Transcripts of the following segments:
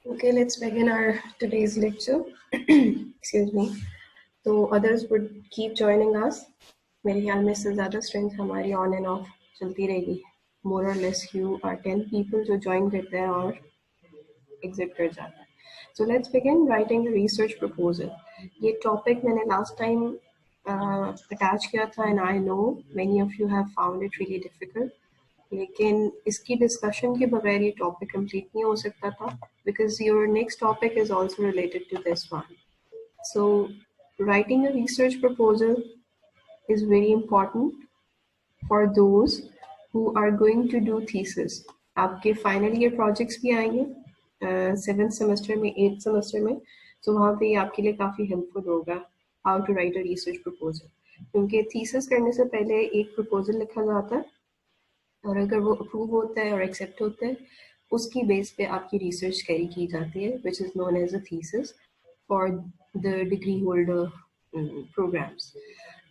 Okay, let's begin our today's lecture. Excuse me. So others would keep joining us. मेरे ख्याल में इससे ज़्यादा strength हमारी on and off चलती रहेगी. More or less you are 10 people जो join करते हैं और exit कर जाते हैं. So let's begin writing a research proposal. ये topic मैंने last time attach किया था and I know many of you have found it really difficult. लेकिन इसकी डिस्कशन के बगैर ये टॉपिक कंप्लीट नहीं हो सकता था because your next topic is also related to this one so writing a research proposal is very important for those who are going to do thesis आपके फाइनल ईयर प्रोजेक्ट्स भी आएंगे 7th semester में 8th semester में सो वहाँ पे ये आपके लिए काफ़ी हेल्पफुल होगा how to write a research proposal क्योंकि थीसिस करने से पहले एक प्रपोजल लिखा जाता है और अगर वो अप्रूव होता है और एक्सेप्ट होता है उसकी बेस पे आपकी रिसर्च कैरी की जाती है which is known as a thesis for the degree holder programmes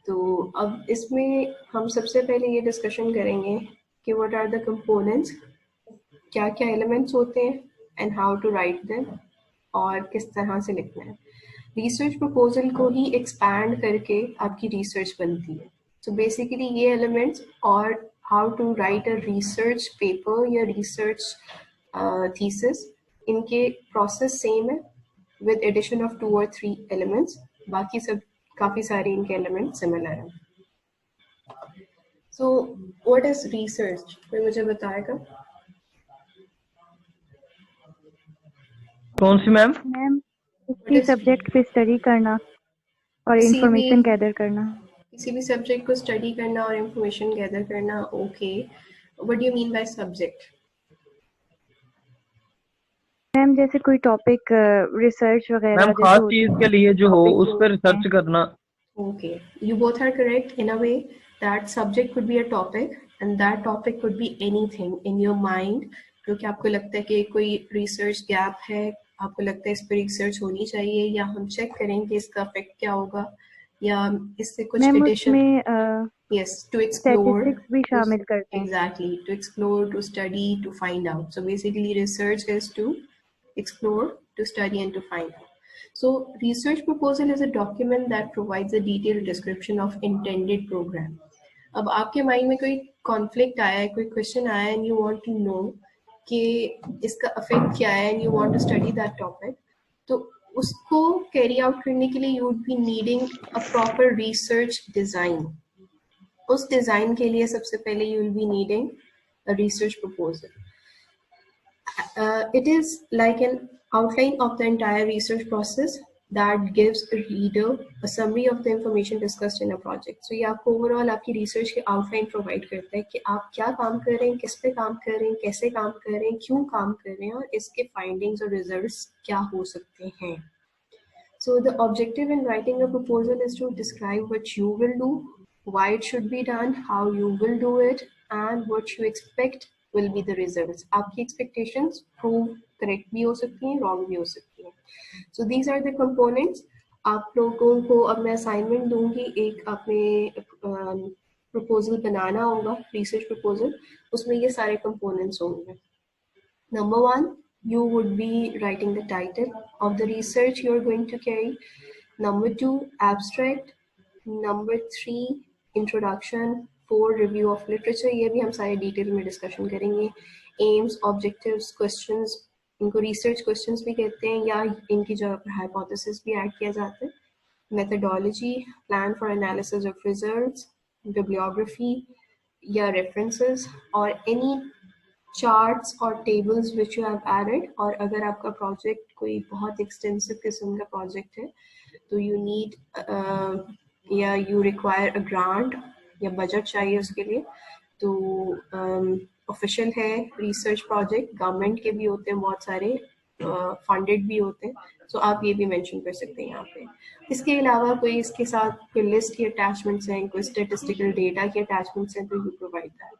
तो अब इसमें हम सबसे पहले ये डिस्कशन करेंगे कि व्हाट आर द कंपोनेंट्स क्या क्या एलिमेंट्स होते हैं and how to write them और किस तरह से लिखना है रिसर्च प्रपोजल को ही एक्सपैंड करके आपकी रिसर्च बनती है सो बेसिकली ये एलिमेंट्स और how to write a research paper या रिसर्च थीसिस इनके प्रोसेस सेम है विद एडिशन ऑफ 2 और 3 एलिमेंट्स बाकी सब काफ़ी सारे इनके एलिमेंट सिमिलर हैं सो व्हाट इज रिसर्च कोई मुझे बताएगा कौन सी मैम? मैम किसी सब्जेक्ट पे स्टडी करना और इंफॉर्मेशन गैदर करना किसी भी सब्जेक्ट को स्टडी करना और इंफॉर्मेशन गैदर करना okay what do you mean by subject ma'am जैसे कोई टॉपिक रिसर्च वगैरह मैम खास चीज के लिए जो हो उस पर रिसर्च करना okay you both are correct in a way that subject could be a topic and that topic could be anything in your mind क्योंकि आपको लगता है कि कोई रिसर्च गैप है आपको लगता है इस पर रिसर्च होनी चाहिए या हम चेक करें कि इसका इफेक्ट क्या होगा या इससे कुछ addition yes to explore statistics भी शामिल करते हैं exactly to explore to study to find out so basically research is to explore to study and to find out so research proposal is a document that provides a detailed description of intended program अब आपके mind में कोई conflict आया है कोई question आया है and you want to know कि इसका इफेक्ट क्या है and you want to study that topic तो उसको कैरी आउट करने के लिए you would be needing a proper research design उस डिजाइन के लिए सबसे पहले you will be needing a research proposal it is like an outline of the entire research process that gives a reader a summary of the information discussed in a project. So ये आपको overall आपकी research की outline provide करता है कि आप क्या काम कर रहे हैं, किस पे काम कर रहे हैं, कैसे काम कर रहे हैं, क्यों काम कर रहे हैं और इसके findings और results क्या हो सकते हैं. So the objective in writing a proposal is to describe what you will do, why it should be done, how you will do it, and what you expect will be the results. आपकी expectations prove correct भी हो सकती हैं, wrong भी हो सकती हैं. So these are the components. आप लोगों को अब मैं assignment दूंगी एक आपने proposal बनाना होगा research proposal उसमें ये सारे components होंगे. Number 1, you would be writing the title of the research you are going to carry. Number 2, abstract. Number 3, introduction. 4, review of literature. ये भी हम सारे डिटेल में डिस्कशन करेंगे. Aims, objectives, questions. इनको research questions भी कहते हैं या इनकी जगह पर hypothesis भी ऐड किया जाता है. Methodology, plan for analysis of results, bibliography या references और any charts और tables which you have added और अगर आपका project कोई बहुत extensive किस्म का project है तो you need या you require a grant या budget चाहिए उसके लिए तो official है research project government के भी होते हैं बहुत सारे funded भी होते हैं तो आप ये भी mention कर सकते हैं यहाँ पे इसके अलावा कोई इसके साथ कोई list की attachments हैं कोई statistical data की attachments हैं तो you provide that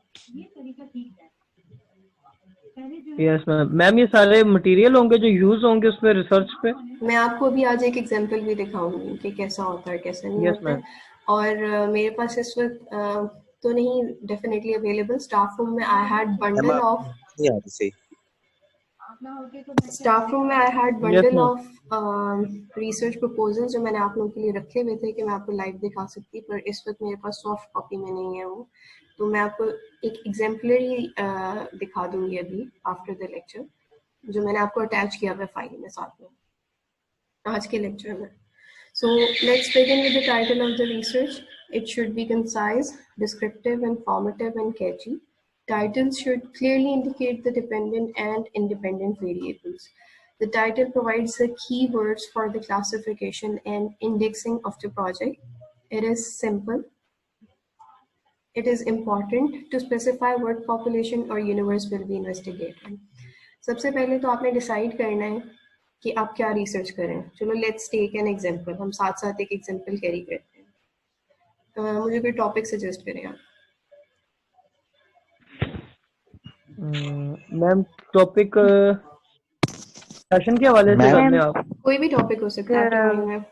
yes ma'am ये सारे मटेरियल होंगे जो यूज होंगे उस पे रिसर्च पे मैं आपको अभी आज एक एग्जांपल भी दिखाऊंगी कि कैसा होता है कैसा नहीं yes, होता है और मेरे पास इस वक्त तो नहीं डेफिनेटली अवेलेबल स्टाफ रूम में I had bundle of staff room में I had Yes, bundle ma'am. Of research proposal जो मैंने आप लोगों के लिए रखे हुए थे कि मैं आपको लाइव दिखा सकती, पर इस वक्त मेरे पास सॉफ्ट कॉपी में नहीं है वो, तो मैं आपको एक एग्जाम्पलरी दिखा दूंगी अभी आफ्टर द लेक्चर, जो मैंने आपको अटैच किया हुआ फाइल में साथ में आज के लेक्चर में. So let's begin with the title of the research. It should be concise, descriptive, informative, and catchy. Titles should clearly indicate the dependent and independent variables. The title provides the keywords for the classification and indexing of the project. It is simple. It is important to specify what population or universe will be investigated. सबसे पहले तो आपने decide करना है कि आप क्या research करें. चलो लेट्स टेक एन एग्जांपल, हम साथ साथ एक एग्जांपल कैरी करते हैं. मुझे कोई टॉपिक सजेस्ट करें आप. मैम टॉपिक फैशन के हवाले से कर मैम लें आप. कोई भी टॉपिक हो सकता है आपके माइंड में.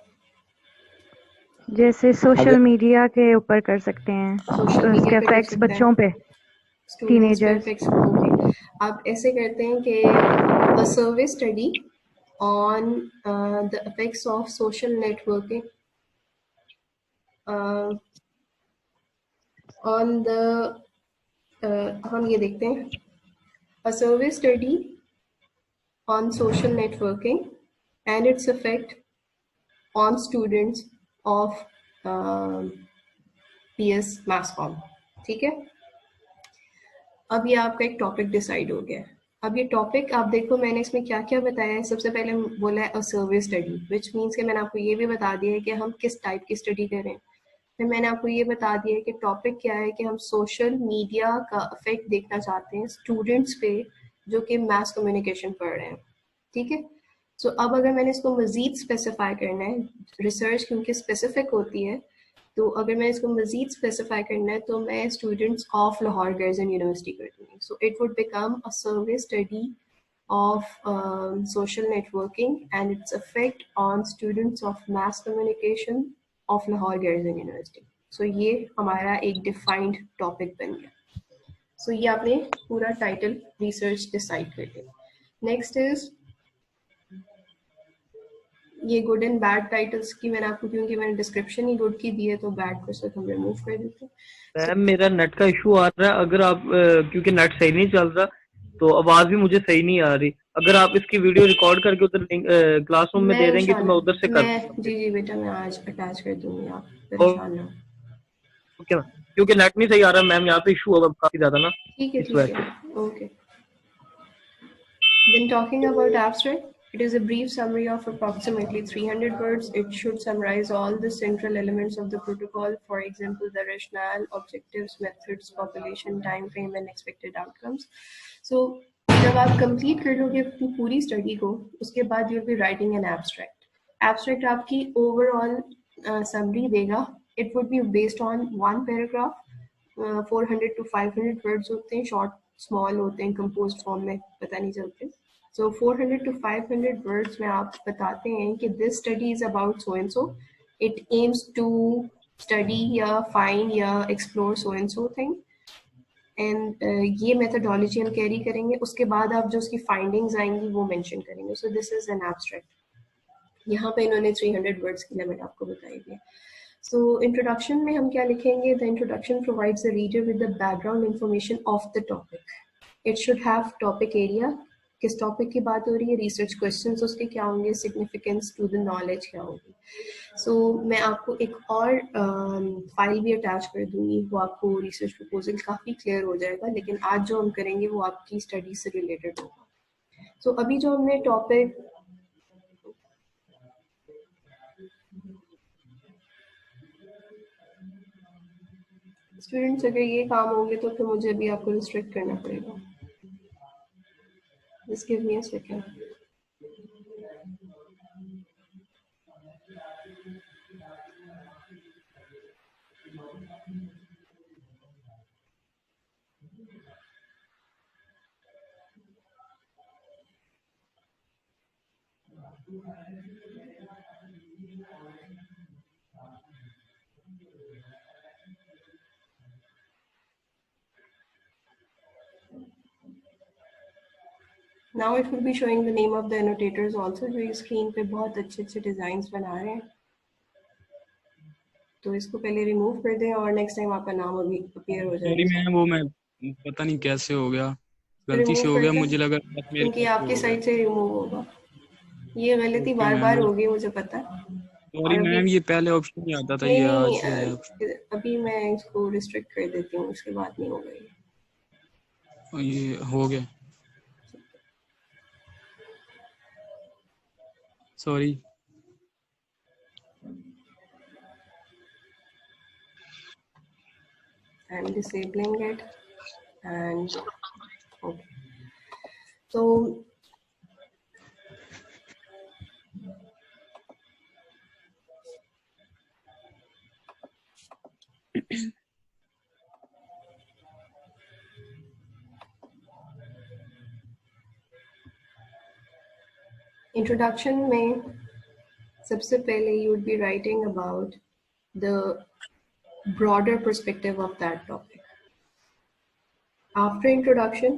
जैसे सोशल अगर मीडिया के ऊपर कर सकते हैं, सोशल उसके मीडिया पे कर इफेक्ट्स सकते बच्चों हैं, पे, स्टूडेंट्स पे टीनेजर्स. इफेक्ट्स. ओके, आप ऐसे करते हैं कि a survey study on the effects of social networking on the, हम ये देखते हैं, a survey study on social networking and its effect on students of PS mass comm. ठीक है, अब ये आपका एक टॉपिक डिसाइड हो गया. अब ये टॉपिक आप देखो मैंने इसमें क्या क्या बताया है. सबसे पहले बोला है अ सर्वे स्टडी, विच मीन्स कि मैंने आपको ये भी बता दिया है कि हम किस टाइप की स्टडी करें. फिर मैंने आपको ये बता दिया है कि टॉपिक क्या है, कि हम सोशल मीडिया का इफेक्ट देखना चाहते हैं स्टूडेंट्स पे जो कि मास कम्युनिकेशन पढ़ रहे हैं. ठीक है, सो अब अगर मैंने इसको मजीद स्पेसिफाई करना है, रिसर्च क्योंकि स्पेसिफिक होती है, तो अगर मैं इसको मजीद स्पेसिफाई करना है तो मैं students of Lahore girls university कर दूंगी. So it would become a survey study of social networking and its effect on students of mass communication of Lahore Girls University. So ये हमारा एक defined topic बन गया. So ये आपने पूरा title research decide कर लिया. Next is ये गुड एंड बैड टाइटल्स की मैंने आपको, क्योंकि मैंने डिस्क्रिप्शन ही गुड की दी है तो बैड को सिर्फ हम रिमूव कर देते हैं. मैम मेरा नेट का इशू आ रहा है. अगर आप क्योंकि नेट सही नहीं चल रहा तो आवाज भी मुझे सही नहीं आ रही. अगर आप इसकी वीडियो रिकॉर्ड करके उधर क्लासरूम में मैं दे देंगे तो मैं उधर से कर मैं जी जी बेटा मैं आज अटैच कर दूंगी, आप दूंगा. परेशान ना. ओके मैम, क्योंकि नेट नहीं सही आ रहा मैम, यहाँ पे इशू होगा काफी ज्यादा ना, ठीक है इस ठीक वजह है, से. Okay. Then talking about abstract, it is a brief summary of approximately 300 words. It should summarize all the central elements of the protocol, for example, the rationale, objectives, methods, population, time frame, and expected outcomes. So, जब आप complete कर लोगे अपनी पूरी study को, उसके बाद you'll be writing an abstract. Abstract आपकी overall summary देगा. It would be based on one paragraph. 400 to 500 words होते हैं, शॉर्ट स्मॉल होते हैं, कंपोज फॉर्म में पता नहीं चलते. सो 400 to 500 वर्ड्स में आप बताते हैं कि this study is about so and so, it aims to study या फाइंड या explore so and so thing, and ये मेथोडोलॉजी हम कैरी करेंगे. उसके बाद आप जो उसकी फाइंडिंग्स आएंगी वो मेंशन करेंगे. So this is an abstract. यहाँ पे इन्होंने 300 वर्ड्स की लिमिट आपको बताई है. So introduction में हम क्या लिखेंगे? The introduction provides the reader with the background information of the topic. It should have topic area. किस टॉपिक की बात हो रही है, रिसर्च क्वेश्चंस उसके क्या होंगे, सिग्निफिकेंस टू द नॉलेज क्या होगी. सो मैं आपको एक और फाइल भी अटैच कर दूंगी, वो आपको रिसर्च प्रपोजल काफ़ी क्लियर हो जाएगा. लेकिन आज जो हम करेंगे वो आपकी स्टडी से रिलेटेड होगा. सो अभी जो हमने टॉपिक स्टूडेंट्स, अगर ये काम होंगे तो फिर मुझे भी आपको रिस्ट्रिक्ट करना पड़ेगा. Just give me a second. Now it will be showing the name of the annotators also, जो ये स्क्रीन पे बहुत अच्छे अच्छे डिजाइन्स बना रहे हैं. तो इसको पहले रिमूव कर दें और नेक्स्ट टाइम आपका नाम अभी अपीयर हो सॉरी जाएगा. मैम, वो मैं पता नहीं कैसे हो गया, गलती से रिमूव हो गया, करके मुझे लगा बस मेरे क्योंकि पास आपकी हो गया. साइड से रिमूव होगा. ये गलती ओके बार मैम, बार होगी, मुझे पता है. सॉरी और अभी मैम, ये पहले ऑप्शन नहीं आता था, नहीं ये नहीं आज ही आया ऑप्शन. अभी मैं इसको रिस्ट्रिक्ट कर देती हूँ, उसके बाद नहीं होगा ये. ये हो गया, sorry. I'm disabling it and okay. So introduction में सबसे पहले you would be writing about the broader perspective of that topic. After introduction,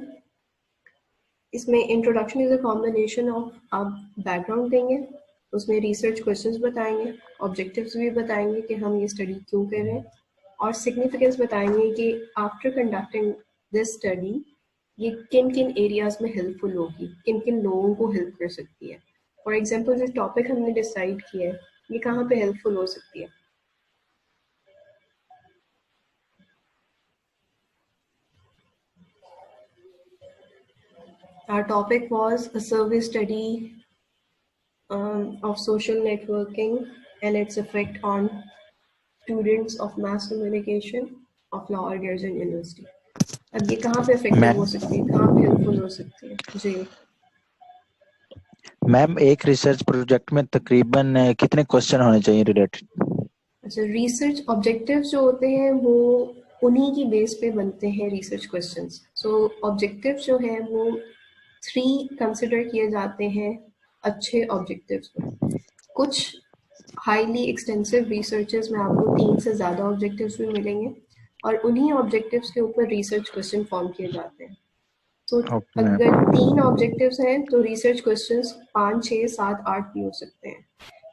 इसमें introduction is a combination of आप background देंगे, उसमें research questions बताएंगे, objectives भी बताएंगे कि हम ये study क्यों कर रहे हैं, और significance बताएंगे कि after conducting this study ये किन किन areas में helpful होगी, किन किन लोगों को help कर सकती है. For example, जो topic हमने decide किया है ये कहाँ पे helpful हो सकती है. Our topic was a survey study of social networking and its effect on students of mass communication of Lahore Girjan University. अब ये कहाँ पे effective हो सकती है, कहाँ पे helpful हो सकती है? जी मैम, एक रिसर्च प्रोजेक्ट में तकरीबन कितने क्वेश्चन होने चाहिए रिलेटेड? अच्छा, रिसर्च ऑब्जेक्टिव्स जो होते हैं वो उन्हीं की बेस पे बनते हैं रिसर्च क्वेश्चंस. सो ऑब्जेक्टिव्स जो है वो 3 कंसिडर किए जाते हैं अच्छे ऑब्जेक्टिव्स में. कुछ हाईली एक्सटेंसिव रिसर्चेस में आपको 3 से ज़्यादा ऑब्जेक्टिव्स भी मिलेंगे और उन्हीं ऑब्जेक्टिव्स के ऊपर रिसर्च क्वेश्चन फॉर्म किए जाते हैं. तो अगर 3 ऑब्जेक्टिव्स हैं तो रिसर्च क्वेश्चंस 5, 6, 7, 8 भी हो सकते हैं.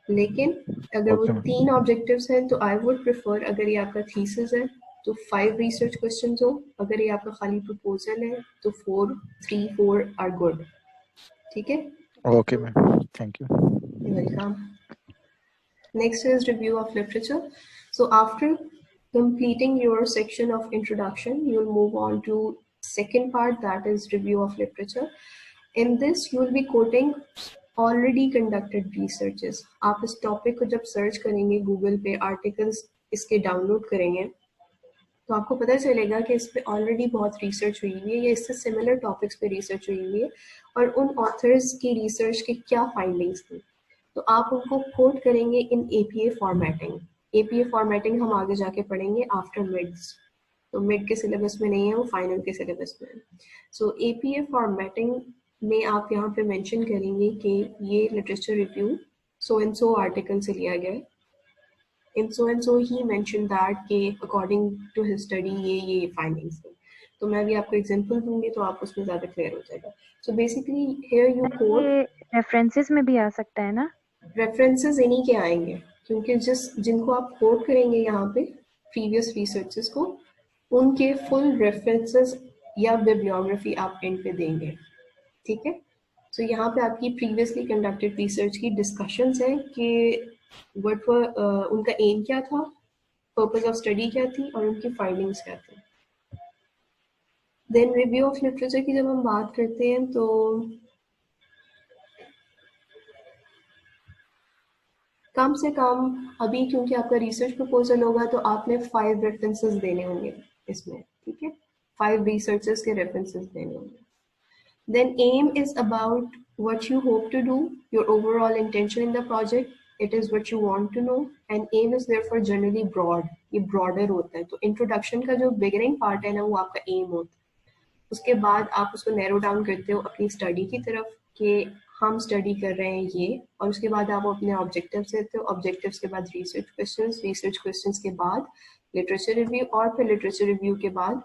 लेकिन अगर वो 3 ऑब्जेक्टिव्स हैं तो आई वुड प्रेफर, अगर ये आपका थीसिस है तो 5 रिसर्च क्वेश्चंस हो, अगर ये आपका खाली प्रपोजल है तो 3-4 आर गुड. ठीक है, okay ma'am, thank you. Welcome. Next is review of literature. So after completing your section of introduction, you'll move on to second part, that is review of literature. In this, you will be quoting already conducted researches. आप इस topic को जब search करेंगे Google पे, articles इसके download करेंगे तो आपको पता चलेगा कि इस पे already बहुत research हुई हुई है या इससे similar topics पे research हुई हुई है और उन authors की research के क्या findings थी. तो आप उनको कोट करेंगे इन APA फॉर्मेटिंग. APA फॉर्मेटिंग हम आगे जाके पढ़ेंगे आफ्टर मिड्स. तो मिड के सिलेबस में नहीं है, वो फाइनल के सिलेबस में है. सो APA फॉर्मेटिंग में आप यहाँ पे मेंशन करेंगे कि ये literature review so and so article से लिया गया है. इन सो एंड सो ही मेंशन दैट कि अकॉर्डिंग टू हिज स्टडी ये फाइंडिंग्स थे. तो मैं भी आपको एग्जांपल दूंगी तो आप उसमें ज़्यादा क्लियर हो जाएगा. So basically here you quote. References में भी आ सकता है ना? रेफरेंसेस इन्हीं के आएंगे क्योंकि जिनको आप कोट करेंगे यहाँ पे प्रीवियस रिसर्चेस को, उनके फुल रेफरेंसेस या बिब्लियोग्राफी आप एंड पे देंगे. ठीक है. सो यहाँ पे आपकी प्रीवियसली कंडक्टेड रिसर्च की डिस्कशंस हैं कि उनका एम क्या था, पर्पस ऑफ स्टडी क्या थी और उनकी फाइंडिंग्स क्या थी. देन रिव्यू ऑफ लिटरेचर की जब हम बात करते हैं तो कम से कम अभी क्योंकि आपका रिसर्च प्रपोजल होगा तो आपने 5 रेफरेंसेस देने होंगे इसमें. ठीक है, 5 रिसर्चेस के रेफरेंसेस देने होंगे. Then aim is about what you hope to do, your overall intention in the project. It is what you want to know and aim is therefore generally broad. ये broader होता है. तो introduction का जो beginning part है ना वो आपका एम होता है. उसके बाद आप उसको नैरो डाउन करते हो अपनी स्टडी की तरफ कि हम स्टडी कर रहे हैं ये, और उसके बाद आप अपने ऑब्जेक्टिव्स देते हो. ऑब्जेक्टिव्स के बाद रिसर्च क्वेश्चंस के बाद लिटरेचर रिव्यू और फिर लिटरेचर रिव्यू के बाद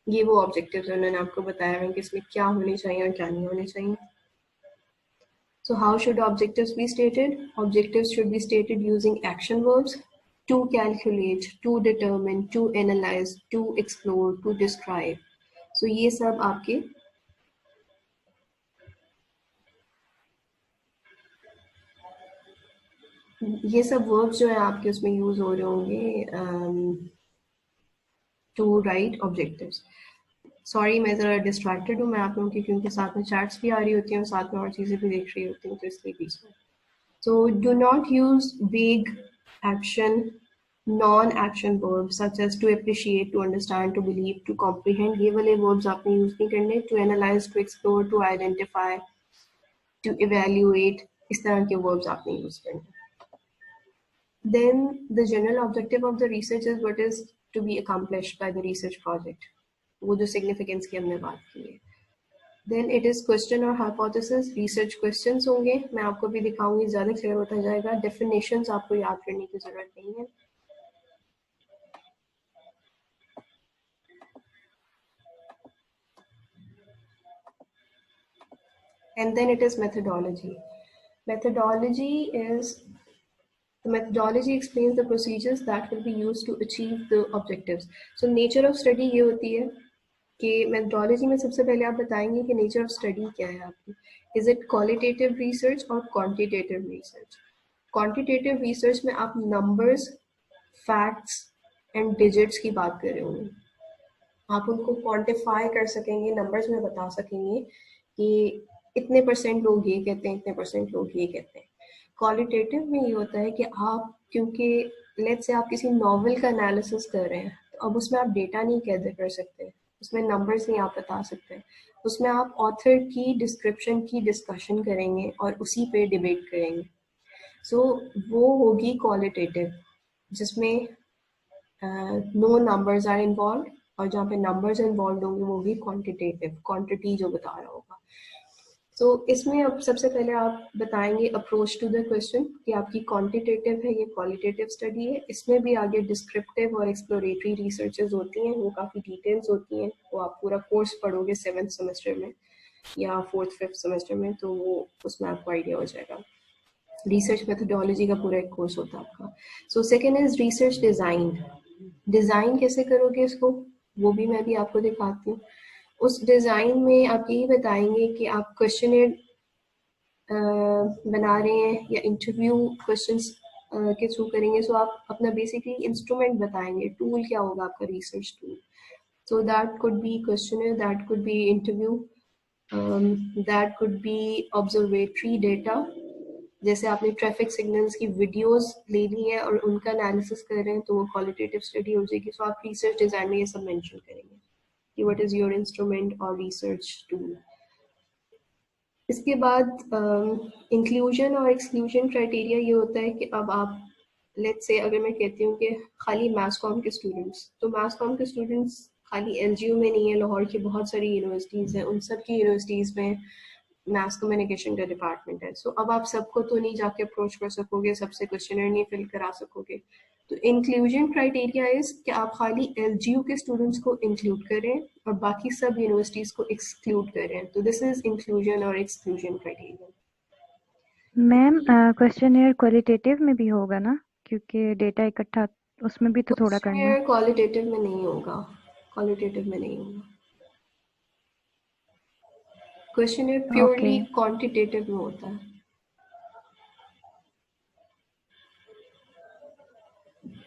ये वो ऑब्जेक्टिव्स उन्होंने आपको बताया है कि इसमें क्या होने चाहिए और क्या नहीं होने चाहिए. So how should objectives be stated? Objectives should be stated using action verbs: to calculate, to determine, to analyze, to explore, to describe. So ये सब आपके verbs जो है आपके उसमें यूज हो रहे होंगे to write objectives. सॉरी मैं ज़रा डिस्ट्रैक्टेड हूँ मैं आप लोगों की, क्योंकि साथ में चैट्स भी आ रही होती हैं और साथ में और चीज़ें भी देख रही होती हैं, तो इसलिए बीच में. So do not use vague action, non-action verbs such as to appreciate, to understand, to believe, to comprehend. ये वाले verbs आपने use नहीं करने. To analyze, to explore, to identify, to evaluate, इस तरह के verbs आपने use करने. Then the general objective of the research is what is to be accomplished by the research project. वो जो significance की हमने बात की है. Then it is question or hypothesis. Research questions होंगे, मैं आपको भी दिखाऊंगी, ज़्यादा क्लियर होता जाएगा. Definitions आपको याद करने की ज़रूरत नहीं है. And then it is methodology. The methodology explains the procedures that will be used to achieve the objectives. So nature of study ये होती है कि methodology में सबसे पहले आप बताएंगे कि nature of study क्या है आपकी. Is it qualitative research or quantitative research? Quantitative research में आप numbers, facts and digits की बात कर रहे होंगे. आप उनको quantify कर सकेंगे, numbers में बता सकेंगे कि इतने % लोग ये कहते हैं, इतने % लोग ये कहते हैं. क्वालिटेटिव में ये होता है कि आप, क्योंकि लेट्स से आप किसी नॉवल का एनालिसिस कर रहे हैं, तो अब उसमें आप डेटा नहीं कैद कर सकते, उसमें नंबर्स नहीं आप बता सकते, उसमें आप ऑथर की डिस्क्रिप्शन की डिस्कशन करेंगे और उसी पे डिबेट करेंगे. सो वो होगी क्वालिटेटिव, जिसमें नो नंबर्स आर इन्वॉल्व, और जहाँ पे नंबर्स इन्वॉल्व होंगे वो भी क्वांटिटेटिव, क्वांटिटी जो बता रहा होगा. So, इसमें अब सबसे पहले आप बताएंगे अप्रोच टू द क्वेश्चन कि आपकी क्वांटिटेटिव है, ये क्वालिटेटिव स्टडी है. इसमें भी आगे डिस्क्रिप्टिव और एक्सप्लोरेटरी रिसर्चेस होती हैं, वो काफ़ी डिटेल्स होती हैं. वो आप पूरा कोर्स पढ़ोगे 7th सेमेस्टर में या 4th 5th सेमेस्टर में, तो वो उसमें आपको आइडिया हो जाएगा. रिसर्च मेथोडोलॉजी का पूरा एक कोर्स होता है आपका. So second is research design. Design कैसे करोगे इसको, वो भी मैं भी आपको दिखाती हूँ. उस डिज़ाइन में आप यही बताएंगे कि आप क्वेश्चनर बना रहे हैं या इंटरव्यू क्वेश्चंस के थ्रू करेंगे. सो आप अपना बेसिकली इंस्ट्रूमेंट बताएंगे, टूल क्या होगा आपका research tool. So that could be questionnaire, that could be interview, that could be observatory data. जैसे आपने ट्रैफिक सिग्नल्स की वीडियोस ले ली है और उनका एनालिसिस कर रहे हैं, तो वो क्वालिटेटिव स्टडी हो जाएगी. सो आप रिसर्च डिज़ाइन में ये सब मेंशन करेंगे कि what is your instrument or research tool. इसके बाद इंक्लूजन और एक्सक्लूजन क्राइटेरिया ये होता है कि अब आप लेट्स से अगर मैं कहती हूँ कि खाली मास कॉम के स्टूडेंट्स, तो मास कॉम के स्टूडेंट्स खाली LGU में नहीं है, लाहौर की बहुत सारी यूनिवर्सिटीज़ हैं, उन सब की यूनिवर्सिटीज़ में मास कम्युनिकेशन का डिपार्टमेंट है. सो अब आप सबको तो नहीं जाके अप्रोच कर सकोगे, सबसे क्वेश्चनर नहीं फिल करा सकोगे. तो इंक्लूजन क्राइटेरिया इज कि आप खाली LGU के स्टूडेंट्स को इंक्लूड करें और बाकी सब यूनिवर्सिटीज़ को एक्सक्लूड करें. तो दिस इज इंक्लूजन और exclusion criteria. Ma'am questionnaire qualitative में भी होगा ना, क्योंकि डेटा इकट्ठा उसमें भी तो थोड़ा करना है. क्वालिटेटिव में नहीं होगा, क्वालिटेटिव में नहीं होगा. क्वेश्चनियर प्योरली क्वांटिटेटिव में होता है.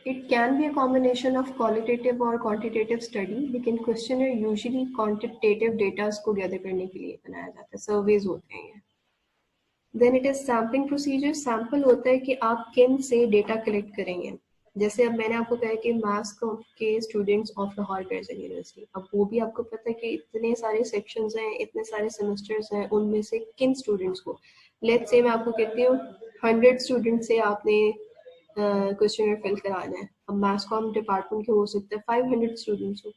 It can be a combination of qualitative और quantitative study, लेकिन questionnaire usually quantitative data को gather करने के लिए बनाया जाता है, surveys होते हैं. Then it is sampling procedure. Sample होता है कि आप किन से data collect करेंगे. जैसे अब मैंने आपको कहा कि मास के students of Lahore girls university, अब वो भी आपको पता है कि इतने सारे सेक्शंस हैं, इतने सारे सेमेस्टर्स हैं, उनमें से किन स्टूडेंट्स को, लेट्स से मैं आपको कहती हूँ 100 स्टूडेंट से आपने क्वेश्चनर फिल कराना है. अब मास कॉम डिपार्टमेंट के हो सकता है 500 स्टूडेंट्स हो.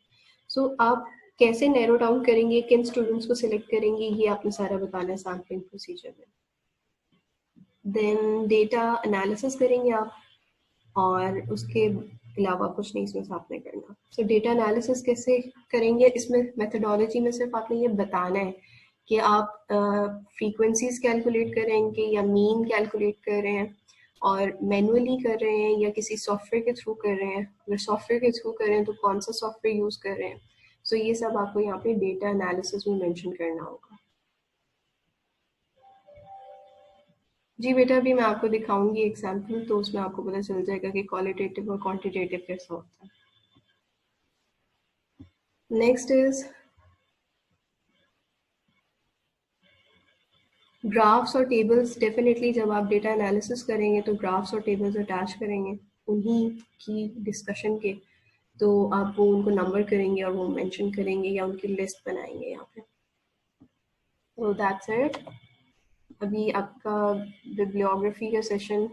सो आप कैसे नैरो डाउन करेंगे, किन स्टूडेंट्स को सिलेक्ट करेंगे, ये आपने सारा बताना है सैम्पलिंग प्रोसीजर में. देन डेटा एनालिसिस करेंगे आप, और उसके अलावा कुछ नहीं इसमें से आपने करना। सो डेटा एनालिसिस कैसे करेंगे, इसमें मेथडोलॉजी में सिर्फ आपने ये बताना है कि आप फ्रीक्वेंसीज कैलकुलेट करेंगे या मीन कैलकुलेट कर रहे हैं और मैनुअली कर रहे हैं या किसी सॉफ्टवेयर के थ्रू कर रहे हैं। अगर सॉफ्टवेयर के थ्रू कर रहे हैं तो कौन सा सॉफ्टवेयर यूज कर रहे हैं। सो ये सब आपको यहाँ पे डेटा एनालिसिस में मेंशन करना होगा। जी बेटा, अभी मैं आपको दिखाऊंगी एग्जाम्पल, तो उसमें आपको पता चल जाएगा कि क्वालिटेटिव और क्वांटिटेटिव कैसा होता है। नेक्स्ट इज ग्राफ्स और टेबल्स। डेफिनेटली जब आप डेटा एनालिसिस करेंगे तो ग्राफ्स और टेबल्स अटैच करेंगे उन्हीं की डिस्कशन के, तो आप वो उनको नंबर करेंगे और वो मेंशन करेंगे या उनकी लिस्ट बनाएंगे यहाँ पे। तो दैट्स इट। अभी आपका बिब्लियोग्राफी का सेशन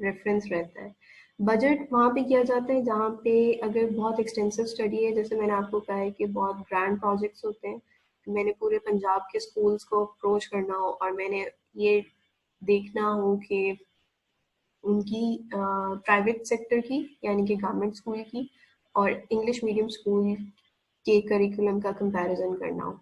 रेफरेंस रहता है। बजट वहाँ पे किया जाता है जहाँ पे अगर बहुत एक्सटेंसिव स्टडी है, जैसे मैंने आपको कहा है कि बहुत ग्रैंड प्रोजेक्ट्स होते हैं, मैंने पूरे पंजाब के स्कूल्स को अप्रोच करना हो और मैंने ये देखना हो कि उनकी प्राइवेट सेक्टर की यानी कि गवर्नमेंट स्कूल की और इंग्लिश मीडियम स्कूल के करिकुलम का कंपैरिजन करना हो,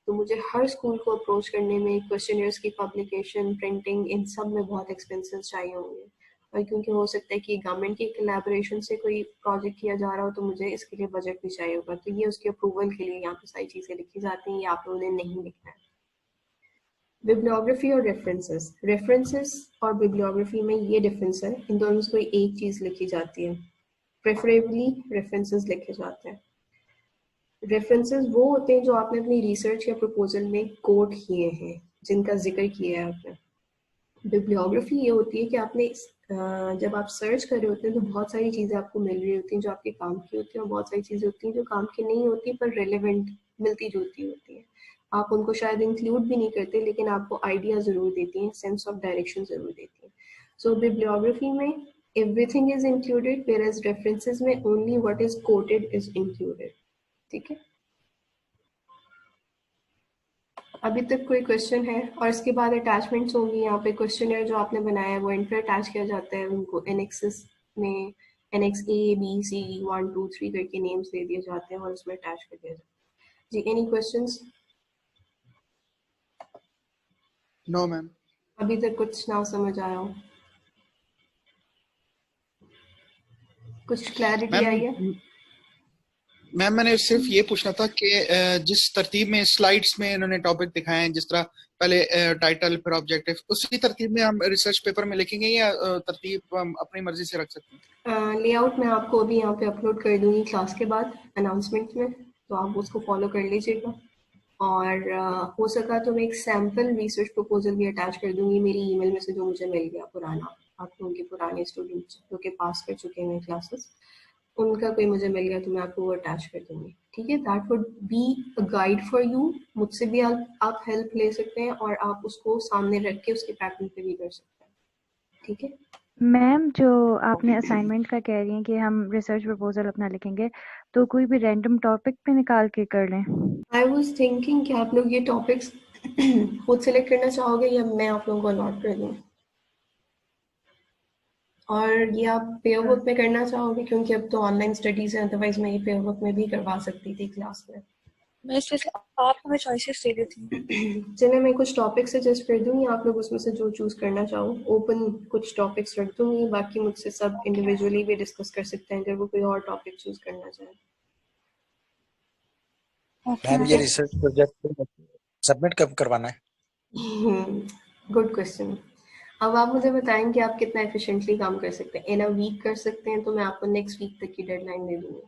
तो मुझे हर स्कूल को अप्रोच करने में क्वेश्चनर्स की पब्लिकेशन, प्रिंटिंग, इन सब में बहुत एक्सपेंसेस चाहिए होंगे। और क्योंकि हो सकता है कि गवर्नमेंट की कोलैबोरेशन से कोई प्रोजेक्ट किया जा रहा हो तो मुझे इसके लिए बजट भी चाहिए होगा, तो ये उसके अप्रूवल के लिए यहाँ पे सारी चीज़ें लिखी जाती हैं, ये आप लोगों ने नहीं लिखना है। बिब्लियोग्राफी और रेफरेंसेस। रेफरेंसेस और बिब्लियोग्राफी में ये डिफरेंस है, इन दोनों में कोई एक चीज़ लिखी जाती है, प्रेफरेबली रेफरेंसेस लिखे जाते हैं। रेफरेंसेस वो होते हैं जो आपने अपनी रिसर्च या प्रपोजल में कोट किए हैं, जिनका जिक्र किया है आपने। बिब्लियोग्राफी ये होती है कि आपने जब आप सर्च कर रहे होते हैं तो बहुत सारी चीज़ें आपको मिल रही होती हैं जो आपके काम की होती हैं और बहुत सारी चीज़ें होती हैं जो काम की नहीं होती पर रेलेवेंट मिलती जुलती होती है। आप उनको शायद इंक्लूड भी नहीं करते लेकिन आपको आइडिया ज़रूर देती हैं, सेंस ऑफ डायरेक्शन ज़रूर देती हैं। सो बिब्लियोग्राफी में everything is included, whereas references में only what is quoted is included. ठीक है, अभी तक कोई क्वेश्चन है? और इसके बाद अटैचमेंट्स होंगी यहाँ पे। क्वेश्चनर जो आपने बनाया है वो एंड पे अटैच किया जाता है, उनको एनेक्सेस में एनेक्स ए बी सी 1 2 3 करके नेम्स दे दिए जाते हैं और उसमें अटैच कर दिया जाता है। जी, एनी क्वेश्चंस? No ma'am. अभी तक कुछ ना समझ आया हो? कुछ क्लैरिटी आई है? मैम मैंने सिर्फ ये पूछना था कि जिस तरतीब में स्लाइड्स में इन्होंने टॉपिक दिखाए हैं, जिस तरह पहले टाइटल फिर ऑब्जेक्टिव, उसी तरतीब में हम रिसर्च पेपर में लिखेंगे या तरतीब हम अपनी मर्जी से रख सकते हैं? लेआउट मैं आपको अभी यहाँ पे अपलोड कर दूंगी क्लास के बाद अनाउंसमेंट में, तो आप उसको फॉलो कर लीजिएगा। और हो सका तो मैं एक सैम्पल रिसर्च प्रपोजल भी अटैच कर दूंगी मेरी ईमेल में से, जो मुझे मिल गया पुराना, आप लोगों के पुराने स्टूडेंट्स जो के पास कर चुके हैं क्लासेस, उनका कोई मुझे मिल गया तो मैं आपको वो अटैच कर दूंगी। ठीक है, that would be a guide for you. मुझसे भी आप हेल्प ले सकते हैं और आप उसको सामने रख के उसके पैटर्न पे भी कर सकते हैं। ठीक है मैम, जो आपने असाइनमेंट का कह रही हैं कि हम रिसर्च प्रपोजल अपना लिखेंगे, तो कोई भी रैंडम टॉपिक पे निकाल के कर लें? आई वॉज थिंकिंग कि आप लोग ये टॉपिक्स खुद सेलेक्ट करना चाहोगे या मैं आप लोगों को अलॉट कर दूँ, और ये आप पेयर वर्क में करना चाहोगे, क्योंकि अब तो ऑनलाइन स्टडीज है, अदरवाइज मैं ये पेयर वर्क में भी करवा सकती थी क्लास में। मैं इसलिए आप हमें चॉइसेस दे देती। चलिए मैं कुछ टॉपिक सजेस्ट कर दूंगी, आप लोग उसमें से जो चूज करना चाहो। ओपन कुछ टॉपिक्स रख दूंगी, बाकी मुझसे सब इंडिविजुअली भी डिस्कस कर सकते हैं अगर वो कोई और टॉपिक चूज करना चाहे। मैम ये रिसर्च प्रोजेक्ट सबमिट कब करवाना है? Good question. अब आप मुझे बताएं कि आप कितना एफिशिएंटली काम कर सकते हैं। इन अ वीक कर सकते हैं तो मैं आपको नेक्स्ट वीक तक की डेडलाइन दे दूंगी।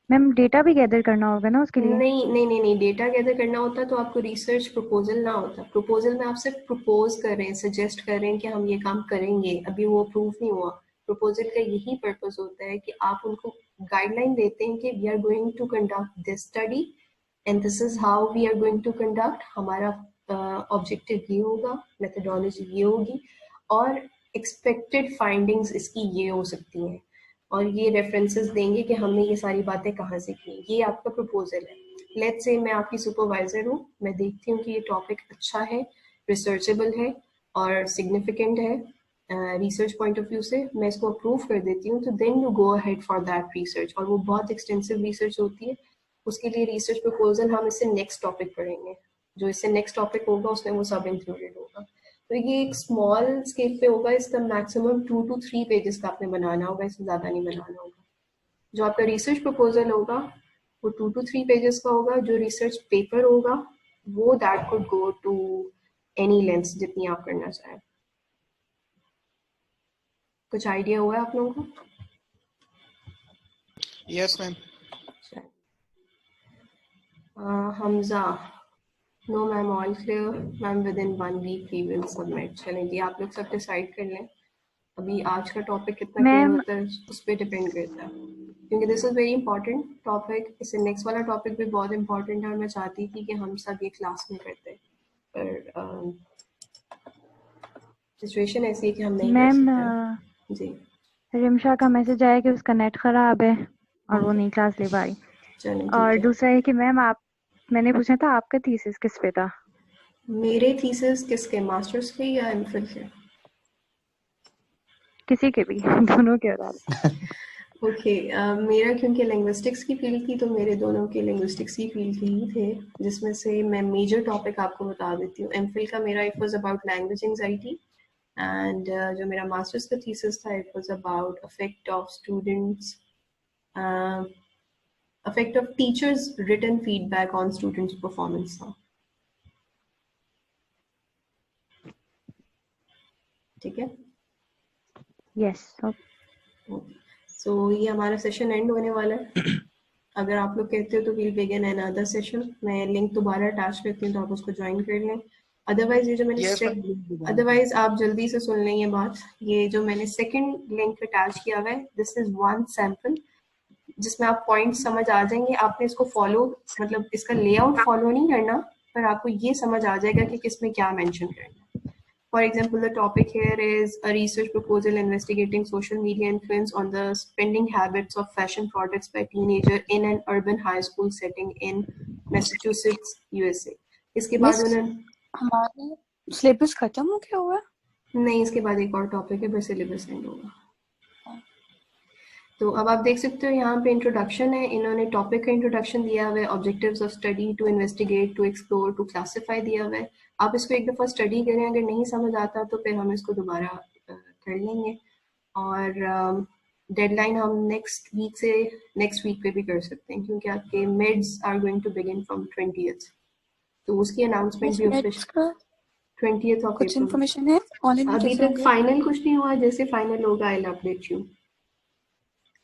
मैम, डेटा भी गैदर करना होगा ना उसके लिए? नहीं, डेटा गैदर करना होता तो आपको रिसर्च प्रपोजल ना होता। प्रपोजल में आप सिर्फ प्रपोज कर रहे हैं, सजेस्ट कर रहे हैं कि हम ये काम करेंगे, अभी वो अप्रूव नहीं हुआ। प्रपोजल का यही पर्पस होता है कि आप उनको गाइडलाइन देते हैं कि we are going to conduct this study and this is how we are going to conduct. हमारा ऑब्जेक्टिव ये होगा, मेथडोलॉजी ये होगी और एक्सपेक्टेड फाइंडिंग्स इसकी ये हो सकती हैं, और ये रेफरेंसेस देंगे कि हमने ये सारी बातें कहाँ से की। ये आपका प्रपोजल है। लेट्स से मैं आपकी सुपरवाइजर हूँ, मैं देखती हूँ कि ये टॉपिक अच्छा है, रिसर्चेबल है और सिग्निफिकेंट है, रिसर्च पॉइंट ऑफ व्यू से मैं इसको अप्रूव कर देती हूँ, तो then you go ahead for that research, और वो बहुत एक्सटेंसिव रिसर्च होती है। उसके लिए रिसर्च प्रपोजल हम इससे नेक्स्ट टॉपिक पढ़ेंगे, जो इससे नेक्स्ट टॉपिक होगा उसमें वो सब इंक्लूडेड होगा। तो ये एक स्मॉल स्केल पे होगा, इसका मैक्सिमम 2 to 3 पेजेस का आपने बनाना होगा, इससे ज़्यादा नहीं बनाना होगा। जो आपका रिसर्च प्रपोजल होगा वो 2 to 3 पेजेस का होगा। जो रिसर्च पेपर होगा वो that could go to any length जितनी आप करना चाहें। कुछ आइडिया हुआ है आप लोगों को? Yes ma'am. Hamza, no ma'am, all clear ma'am, within 1 week we will submit. चलें जी, आप लोग सब डिसाइड कर लें। अभी आज का टॉपिक कितना क्लियर मैम होता है उस पर डिपेंड करता है, क्योंकि this is very important topic. इससे नेक्स्ट वाला टॉपिक भी बहुत इंपॉर्टेंट है, और मैं चाहती थी कि हम सब ये क्लास में करते, पर सिचुएशन ऐसी है कि हम नहीं कर मैम सकते। जी रिमशा का मैसेज आया कि उसका नेट खराब है और वो नहीं क्लास ले पा रही। चलो और ठीक है। दूसरा है कि मैम मैंने पूछा था आपका थीसिस किस पे था? मेरे थीसिस किसके, मास्टर्स के या एमफिल के? किसी के भी दोनों के बता ओके, मेरा क्योंकि लिंग्विस्टिक्स की फील्ड थी तो मेरे दोनों के लिंग्विस्टिक्स की फील्ड के ही थे, जिसमें से मैं मेजर टॉपिक आपको बता देती हूँ। एमफिल का मेरा it was about language anxiety, and जो मेरा मास्टर्स का थीसिस था it was about affect of students, affect of teachers written feedback on students performance था। ठीक है, यस। सो ये हमारा सेशन एंड होने वाला है। अगर आप लोग कहते हो तो we'll begin another session. मैं लिंक दोबारा अटैच करती हूँ तो आप उसको ज्वाइन कर लें। अदरवाइज ये जो मैंने यस अदरवाइज आप जल्दी से सुन लें ये बात, ये जो मैंने सेकंड लिंक अटैच किया हुआ है, दिस इज वन सैंपल जिसमें आप पॉइंट समझ आ जाएंगे। आपने इसको फॉलो, मतलब इसका लेआउट फॉलो नहीं करना, पर आपको ये समझ आ जाएगा कि किसमें क्या मेंशन करना है। For example, the topic here is a research proposal investigating social media influence on the spending habits of fashion products by teenager in an urban high school setting in Massachusetts, USA. इसके बाद miss उन्होंने हमारा syllabus खत्म हो गया हुआ है? नहीं, इसके बाद एक और टॉपिक है, फिर सिलेबस एंड होगा। तो अब आप देख सकते हो यहाँ पे इंट्रोडक्शन है, इन्होंने टॉपिक का इंट्रोडक्शन दिया हुआ है, objectives of study, to investigate, to explore, to classify दिया हुआ है। आप इसको एक दफ़ा स्टडी करें, अगर नहीं समझ आता तो फिर हम इसको दोबारा कर लेंगे। और डेडलाइन हम नेक्स्ट वीक पे भी कर सकते हैं, क्योंकि आपके mids are going to begin from 20th, तो उसकी अनाउंसमेंट मिस भी नेट्स ऑफिशियल का 20th ऑफ कुछ अप्रैल। इन्फॉर्मेशन है ऑनलाइन में अभी कैसे तक होंगे? फाइनल कुछ नहीं हुआ, जैसे फाइनल होगा आई विल अपडेट यू।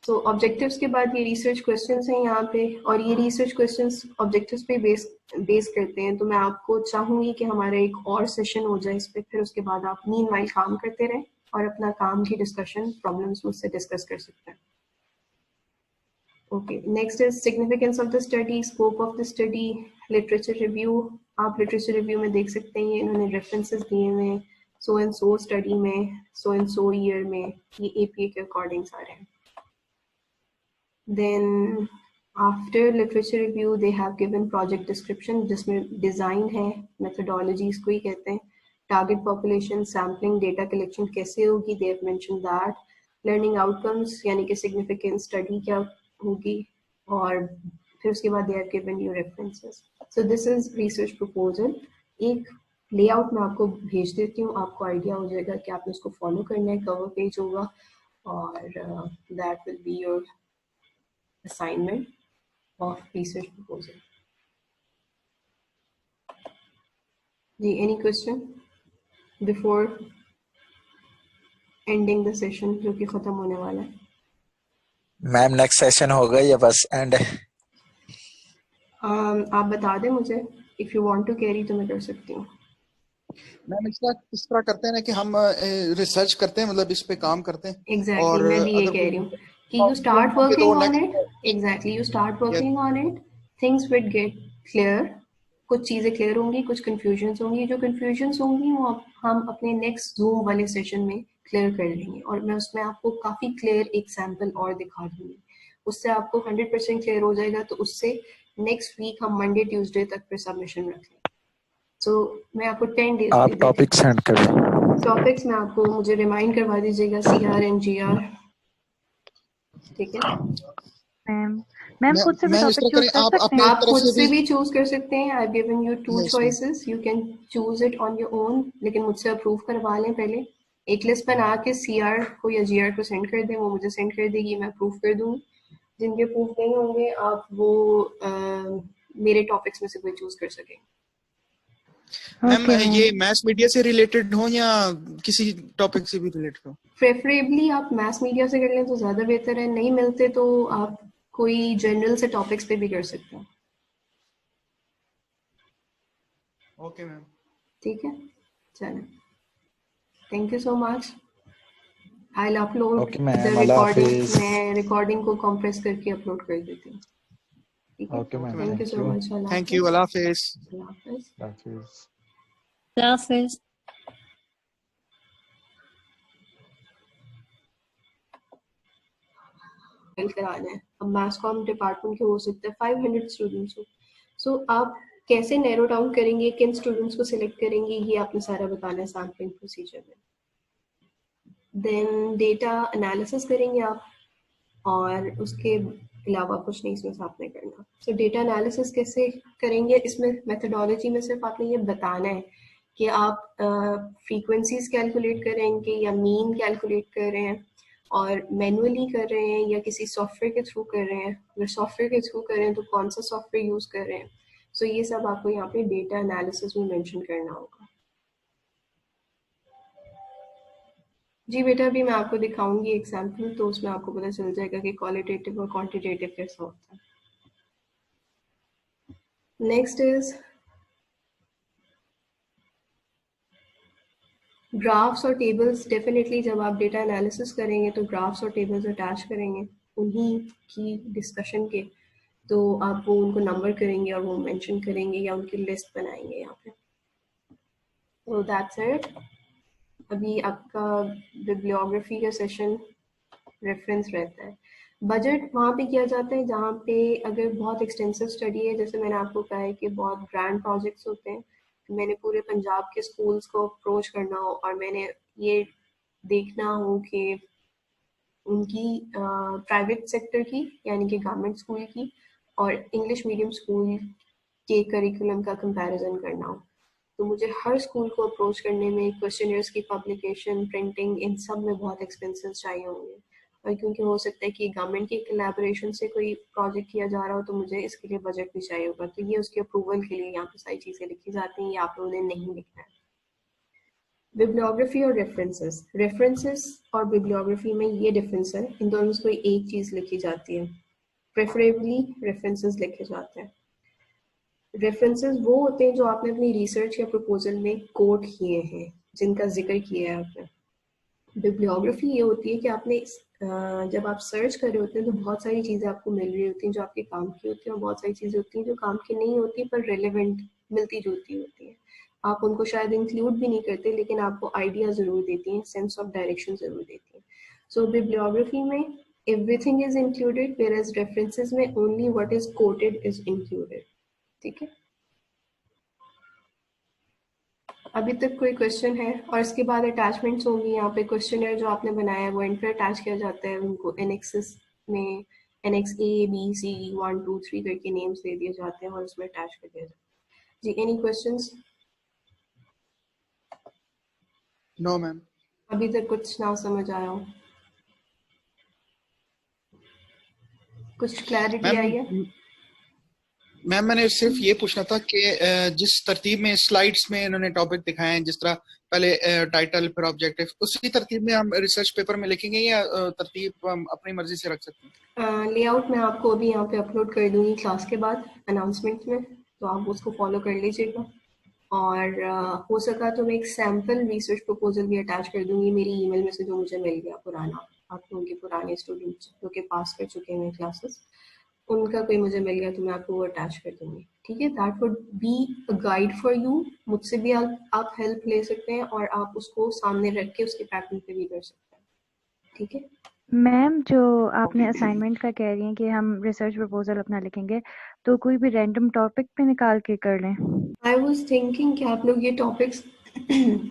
तो ऑब्जेक्टिव्स के बाद ये रिसर्च क्वेश्चंस हैं यहाँ पे, और ये रिसर्च क्वेश्चंस ऑब्जेक्टिव्स पे बेस करते हैं। तो मैं आपको चाहूंगी कि हमारा एक और सेशन हो जाए इस पे, फिर उसके बाद आप मीनवाइल काम करते रहें और अपना काम की डिस्कशन प्रॉब्लम्स मुझसे डिस्कस कर सकते हैं। Okay, next is significance of the study, scope of the study, literature review. आप लिटरेचर रिव्यू में देख सकते हैं इन्होंने रेफरेंसेस दिए हुए हैं, सो एंड सो स्टडी में, सो एंड सो ईयर में, ये एपीए के अकॉर्डिंग सारे हैं। Then after literature review they have given project description, जिसमें डिज़ाइन है, methodology इसको ही कहते हैं, target population, sampling, data collection कैसे होगी, they have mentioned that, learning outcomes यानी कि significant study क्या होगी, और फिर उसके बाद they have given you references. So this is research proposal. एक लेआउट मैं आपको भेज देती हूँ, आपको आइडिया हो जाएगा कि आपने उसको फॉलो करना है। कवर पेज होगा और that will be your assignment of research proposal. Any question before ending the session जो कि खत्म होने वाला है? मैम नेक्स्ट सेशन होगा या बस एंड? आप बता दें मुझे, if you want to carry तो मैं कर सकती हूँ। मैम इस तरह करते हैं ना कि हम रिसर्च करते हैं, मतलब इस पे काम करते हैं। Exactly, और मैं भी ये अगर कह रही हूँ कि you कोई start तो working on next- it. Exactly, you start working on it. Things will get clear. कुछ चीज़ें क्लियर होंगी, कुछ कंफ्यूजन्स होंगी। जो कंफ्यूजन्स होंगी वो हम अपने नेक्स्ट जूम वाले सेशन में क्लियर कर लेंगे, और मैं उसमें आपको काफ़ी क्लियर एक सैम्पल और दिखा दूँगी। उससे आपको 100% क्लियर हो जाएगा। तो उससे नेक्स्ट वीक हम मंडे ट्यूसडे तक फिर सबमिशन रख लें। सो मैं आपको 10 days आप टॉपिक सेंड कर दें। टॉपिक्स में आपको मुझे रिमाइंड करवा दीजिएगा CR एंड GR, ठीक है? मैम खुद से भी मैम इस टॉपिक तरह चूज करें, कर आप सकते अपने हैं? आप तरफ खुद से से भी भी चूज कर सकते हैं। I given you 2 Yes, ma'am. choices, you can choose it on your own, लेकिन मुझसे अप्रूव करवा लें पहले। एक लिस्ट बना के CR को या GR को सेंड कर दें, वो मुझे सेंड कर देगी, मैं अप्रूव कर दूंगी। जिनके अप्रूव नहीं होंगे आप वो मेरे टॉपिक्स में से कोई चूज कर सकें। Ma'am okay ma'am. ये मैथ मीडिया से रिलेटेड हो या किसी टॉपिक से भी रिलेटेड हो? प्रेफरेबली आप मैथ मीडिया से कर लें तो ज्यादा बेहतर है, नहीं मिलते तो आप कोई जनरल से टॉपिक्स पे भी कर सकते हैं। Okay ma'am. ठीक है, चलें, thank you so much. I will upload okay the ma'am, अल्लाह रिकॉर्डिंग। हाफिज। मैं रिकॉर्डिंग को कंप्रेस करके अपलोड कर देती हूँ, ठीक है? Okay ma'am, thank you thank so you. Much. अल्लाह थैंक यू, हाफिज। अल्लाह हाफिज। अल्लाह हाफिज। हाफिज। हाफिज। कराना है। अब मास कॉम डिपार्टमेंट के हो सकते हैं 500 स्टूडेंट्स हो, सो आप कैसे नैरो डाउन करेंगे, किन स्टूडेंट्स को सिलेक्ट करेंगे, ये आपने सारा बताना है सैम्पलिंग प्रोसीजर में। देन डेटा एनालिसिस करेंगे आप, और उसके अलावा कुछ नहीं इसमें आपने करना। सो डेटा एनालिसिस कैसे करेंगे, इसमें मेथडोलॉजी में सिर्फ आपने ये बताना है कि आप फ्रीक्वेंसीज कैलकुलेट करेंगे या मीन कैलकुलेट कर रहे हैं और मैनुअली कर रहे हैं या किसी सॉफ्टवेयर के थ्रू कर रहे हैं। अगर सॉफ्टवेयर के थ्रू कर रहे हैं तो कौन सा सॉफ्टवेयर यूज कर रहे हैं। सो ये सब आपको यहाँ पे डेटा एनालिसिस में मेंशन करना होगा। जी बेटा, अभी मैं आपको दिखाऊंगी एग्जाम्पल, तो उसमें आपको पता चल जाएगा कि क्वालिटेटिव और क्वांटिटेटिव कैसा होता है। नेक्स्ट इज ग्राफ्स और टेबल्स। डेफिनेटली जब आप डेटा एनालिसिस करेंगे तो ग्राफ्स और टेबल्स अटैच करेंगे उन्हीं की डिस्कशन के, तो आप वो उनको नंबर करेंगे और वो मेंशन करेंगे या उनकी लिस्ट बनाएंगे यहाँ पे। तो दैट्स इट। अभी आपका बिब्लियोग्राफी का सेशन रेफरेंस रहता है। बजट वहाँ पे किया जाता है जहाँ पे अगर बहुत एक्सटेंसिव स्टडी है, जैसे मैंने आपको कहा है कि बहुत ग्रैंड प्रोजेक्ट्स होते हैं, मैंने पूरे पंजाब के स्कूल्स को अप्रोच करना हो और मैंने ये देखना हो कि उनकी प्राइवेट सेक्टर की यानी कि गवर्नमेंट स्कूल की और इंग्लिश मीडियम स्कूल के करिकुलम का कंपैरिजन करना हो, तो मुझे हर स्कूल को अप्रोच करने में क्वेश्चनर्स की पब्लिकेशन, प्रिंटिंग, इन सब में बहुत एक्सपेंसेस चाहिए होंगे। और क्योंकि हो सकता है कि गवर्नमेंट की कोलैबोरेशन से कोई प्रोजेक्ट किया जा रहा हो तो मुझे इसके लिए बजट भी चाहिए होगा, तो ये उसके अप्रूवल के लिए यहाँ पे सारी चीज़ें लिखी जाती हैं, ये आप लोगों ने नहीं लिखना है। बिब्लियोग्राफी और रेफरेंसेस और बिब्लियोग्राफी में ये डिफरेंस है, इन दोनों में कोई एक चीज़ लिखी जाती है। प्रेफरेबली रेफरेंसेस लिखे जाते हैं। रेफरेंसेस वो होते हैं जो आपने अपनी रिसर्च या प्रपोजल में कोट किए हैं, जिनका जिक्र किया है आपने। बिब्लियोग्राफी ये होती है कि आपने जब आप सर्च कर रहे होते हैं तो बहुत सारी चीज़ें आपको मिल रही होती हैं जो आपके काम की होती हैं, और बहुत सारी चीज़ें होती हैं जो काम की नहीं होती पर रेलेवेंट मिलती जुलती होती हैं। आप उनको शायद इंक्लूड भी नहीं करते लेकिन आपको आइडिया ज़रूर देती हैं, सेंस ऑफ डायरेक्शन ज़रूर देती हैं। सो बिब्लियोग्राफी में everything is included, whereas references में only what is quoted is included. ठीक है, अभी तक कोई क्वेश्चन है? और इसके बाद अटैचमेंट्स होंगी यहाँ पे। क्वेश्चनर जो आपने बनाया है वो एंड पे अटैच किया जाता है, उनको एनेक्सेस में एनेक्स A, B, C, 1, 2, 3 करके नेम्स दे दिए जाते हैं और उसमें अटैच कर दिया जाता है। जी, एनी क्वेश्चंस? No ma'am. अभी तक कुछ ना समझ आया हो? कुछ क्लैरिटी आई है? मैम मैंने सिर्फ ये पूछना था कि जिस तरतीब में स्लाइड्स में इन्होंने टॉपिक दिखाए हैं, जिस तरह पहले टाइटल फिर ऑब्जेक्टिव, उसी तरतीब में हम रिसर्च पेपर में लिखेंगे या तरतीब हम अपनी मर्जी से रख सकते हैं? लेआउट मैं आपको अभी यहाँ पे अपलोड कर दूंगी क्लास के बाद अनाउंसमेंट में, तो आप उसको फॉलो कर लीजिएगा। और हो सका तो मैं एक सैम्पल रिसर्च प्रपोजल भी अटैच कर दूंगी मेरी ईमेल में से, जो मुझे मिल गया पुराना, आप लोगों के पुराने स्टूडेंट्स जो कि पास कर चुके हैं क्लासेस, उनका कोई मुझे मिल गया तो मैं आपको वो अटैच कर दूंगी। ठीक है, that would be a guide for you. मुझसे भी आप हेल्प ले सकते हैं और आप उसको सामने रख के उसके पैटर्न पे भी कर सकते हैं। ठीक है मैम, जो आपने असाइनमेंट का कह रही हैं कि हम रिसर्च प्रपोजल अपना लिखेंगे, तो कोई भी रैंडम टॉपिक पे निकाल के कर लें? आई वॉज थिंकिंग कि आप लोग ये टॉपिक्स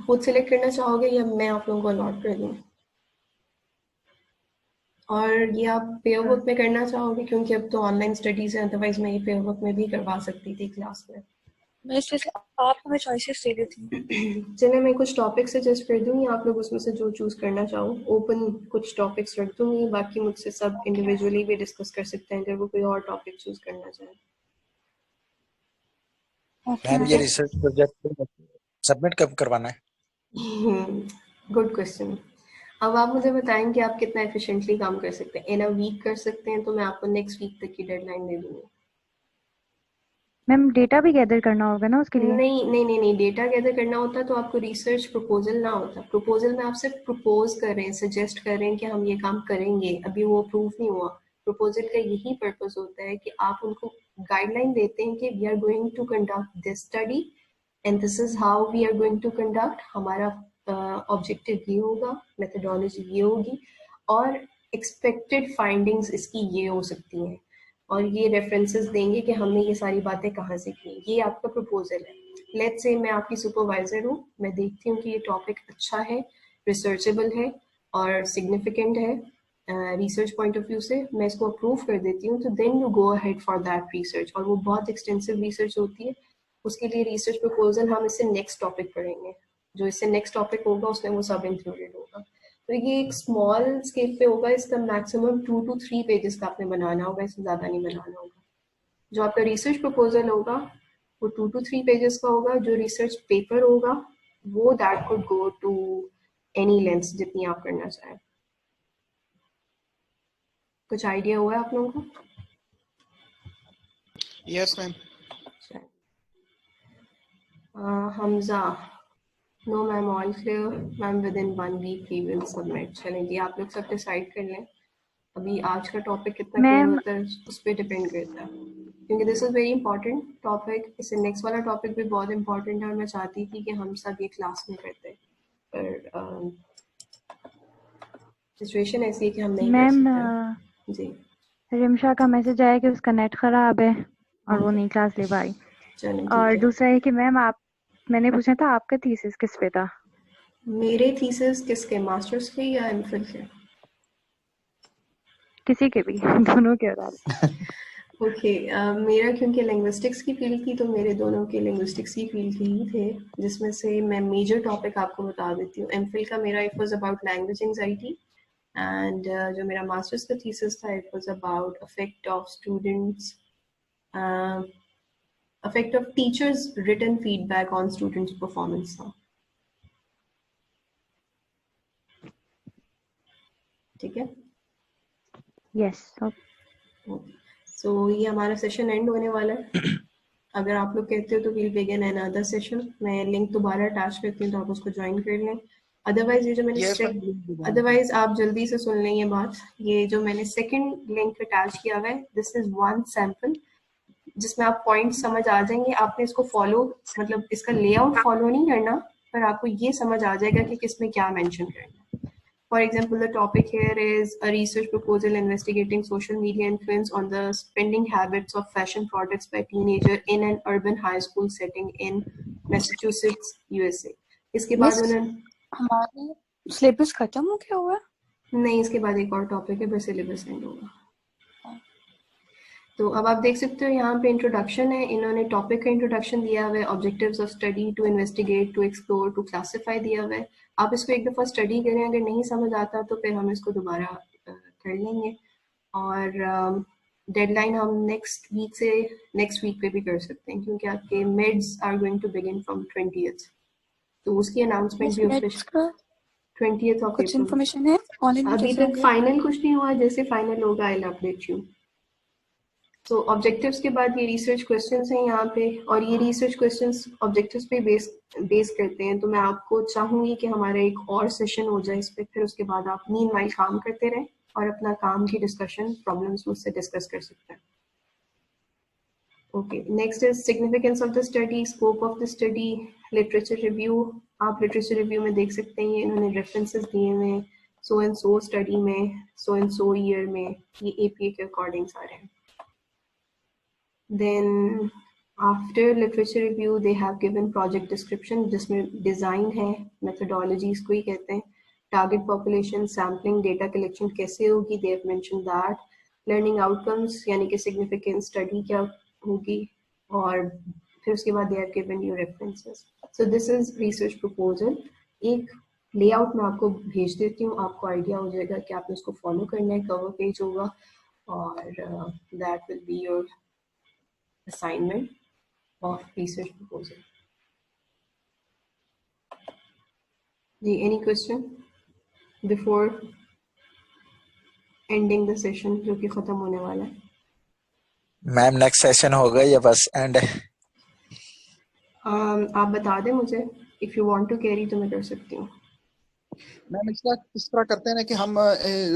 खुद सिलेक्ट करना चाहोगे या मैं आप लोगों को अलॉट कर दूँ? और ये आप पेयर वर्क में करना चाहोगे, क्योंकि अब तो ऑनलाइन स्टडीज है, अदरवाइज मैं ये पेयर वर्क में भी करवा सकती थी क्लास में। मैं इसलिए से आप हमें चॉइसेस दे दी थी। चलिए मैं कुछ टॉपिक सजेस्ट कर दूंगी, आप लोग उसमें से जो चूज करना चाहो। ओपन कुछ टॉपिक्स रख दूंगी, बाकी मुझसे सब इंडिविजुअली भी डिस्कस कर सकते हैं अगर वो कोई और टॉपिक चूज करना चाहे। मैम ये रिसर्च प्रोजेक्ट सबमिट कब करवाना है? Good question. अब आप मुझे बताएं कि आप कितना एफिशिएंटली काम कर सकते हैं। इन अ वीक कर सकते हैं तो मैं आपको नेक्स्ट वीक तक की डेडलाइन दे दूंगी। मैम डेटा भी गैदर करना होगा ना उसके लिए? नहीं, डेटा गैदर करना होता तो आपको रिसर्च प्रपोजल ना होता। प्रपोजल में आप सिर्फ प्रपोज कर रहे हैं, सजेस्ट कर रहे हैं कि हम ये काम करेंगे, अभी वो अप्रूव नहीं हुआ। प्रपोजल का यही पर्पस होता है कि आप उनको गाइडलाइन देते हैं कि we are going to conduct this study and this is how we are going to conduct. हमारा ऑब्जेक्टिव ये होगा, मेथडोलॉजी ये होगी और एक्सपेक्टेड फाइंडिंग्स इसकी ये हो सकती हैं, और ये रेफरेंसेस देंगे कि हमने ये सारी बातें कहाँ से की। ये आपका प्रपोजल है। लेट्स से मैं आपकी सुपरवाइजर हूँ, मैं देखती हूँ कि ये टॉपिक अच्छा है, रिसर्चेबल है और सिग्निफिकेंट है रिसर्च पॉइंट ऑफ व्यू से, मैं इसको अप्रूव कर देती हूँ। तो then you go ahead for that research, और वो बहुत एक्सटेंसिव रिसर्च होती है। उसके लिए रिसर्च प्रपोजल हम इससे नेक्स्ट टॉपिक पढ़ेंगे, जो इससे नेक्स्ट टॉपिक होगा उसमें वो सब इंक्लूडेड होगा। तो ये एक स्मॉल स्केल पे होगा, इसका मैक्सिमम 2 to 3 पेजेस का आपने बनाना होगा, इससे ज़्यादा नहीं बनाना होगा। जो आपका रिसर्च प्रपोजल होगा वो 2 to 3 पेजेस का होगा। जो रिसर्च पेपर होगा वो that could go to any length जितनी आप करना चाहें। कुछ आइडिया हुआ है आप लोगों को? Yes ma'am. Hamza, no ma'am, all clear ma'am, within 1 week we will submit. चलें जी, आप लोग सब डिसाइड कर लें। अभी आज का टॉपिक कितना क्लियर मैम होता है उस पर डिपेंड करता है, क्योंकि this is very important topic. इससे नेक्स्ट वाला टॉपिक भी बहुत इंपॉर्टेंट है और मैं चाहती थी कि हम सब ये क्लास में करते, पर सिचुएशन ऐसी है कि हम नहीं कर मैम सकते। जी रिमशा का मैसेज आया कि उसका नेट खराब है और वो नहीं क्लास ले पाई। चलें और ठीक है। दूसरा है कि मैम मैंने पूछा था आपका थीसिस किस पे था? मेरे थीसिस किसके, मास्टर्स के या एमफिल के? किसी के भी दोनों के बता दो। ओके, मेरा क्योंकि लिंग्विस्टिक्स की फील्ड थी तो मेरे दोनों के लिंग्विस्टिक्स की फील्ड के ही थे, जिसमें से मैं मेजर टॉपिक आपको बता देती हूँ। एमफिल का मेरा it was about language anxiety, and जो मेरा मास्टर्स का थीसिस था it was about affect of students, affect of teachers written feedback on students performance था। ठीक है, यस। सो ये हमारा सेशन एंड होने वाला है। अगर आप लोग कहते हो तो वील बिगिन अनदर सेशन। मैं लिंक दोबारा अटैच करती हूँ तो आप उसको ज्वाइन कर लें। अदरवाइज ये जो मैंने यस अदरवाइज आप जल्दी से सुन लें ये बात, ये जो मैंने सेकंड लिंक अटैच किया हुआ है, दिस इज वन सैंपल जिसमें आप पॉइंट समझ आ जाएंगे। आपने इसको फॉलो, मतलब इसका लेआउट फॉलो नहीं करना, पर आपको ये समझ आ जाएगा कि किसमें क्या मेंशन करना है। For example, the topic here is a research proposal investigating social media influence on the spending habits of fashion products by teenager in an urban high school setting in Massachusetts, USA. इसके बाद उन्होंने हमारा syllabus खत्म हो गया हुआ है? नहीं, इसके बाद एक और टॉपिक है, फिर सिलेबस एंड होगा। तो अब आप देख सकते हो यहाँ पे इंट्रोडक्शन है, इन्होंने टॉपिक का इंट्रोडक्शन दिया हुआ है, objectives of study, to investigate, to explore, to classify दिया हुआ है। आप इसको एक दफ़ा स्टडी करें, अगर नहीं समझ आता तो फिर हम इसको दोबारा कर लेंगे। और डेडलाइन हम नेक्स्ट वीक पे भी कर सकते हैं, क्योंकि आपके mids are going to begin from 20th, तो उसकी अनाउंसमेंट भी ऑफिशियल 20th ऑफ कुछ अप्रैल। इन्फॉर्मेशन है ऑनलाइन अभी कैसे तक होंगे? फाइनल कुछ नहीं हुआ, जैसे फाइनल होगा आई विल अपडेट यू। तो ऑब्जेक्टिव्स के बाद ये रिसर्च क्वेश्चंस हैं यहाँ पे, और ये रिसर्च क्वेश्चंस ऑब्जेक्टिव्स पे बेस करते हैं। तो मैं आपको चाहूंगी कि हमारा एक और सेशन हो जाए इस पे, फिर उसके बाद आप मीनवाइल काम करते रहें और अपना काम की डिस्कशन प्रॉब्लम्स मुझसे डिस्कस कर सकते हैं। Okay, next is significance of the study, scope of the study, literature review. आप लिटरेचर रिव्यू में देख सकते हैं इन्होंने रेफरेंसेस दिए हुए हैं, सो एंड सो स्टडी में, सो एंड सो ईयर में, ये APA के अकॉर्डिंग सारे हैं। Then After literature review, they have given project description, जिसमें design है, methodologies को ही कहते हैं, target population, sampling, data collection कैसे होगी, they have mentioned that, learning outcomes यानी कि significant study क्या होगी, और फिर उसके बाद they have given you references. So this is research proposal. एक layout मैं आपको भेज देती हूँ, आपको आइडिया हो जाएगा कि आपने उसको फॉलो करना है, कवर पेज होगा, और that will be your assignment of research proposal. Any question before ending the session जो कि खत्म होने वाला है? मैम नेक्स्ट सेशन होगा या बस एंड है? आप बता दें मुझे, if you want to carry तो मैं कर सकती हूँ. मैम इस तरह करते हैं ना कि हम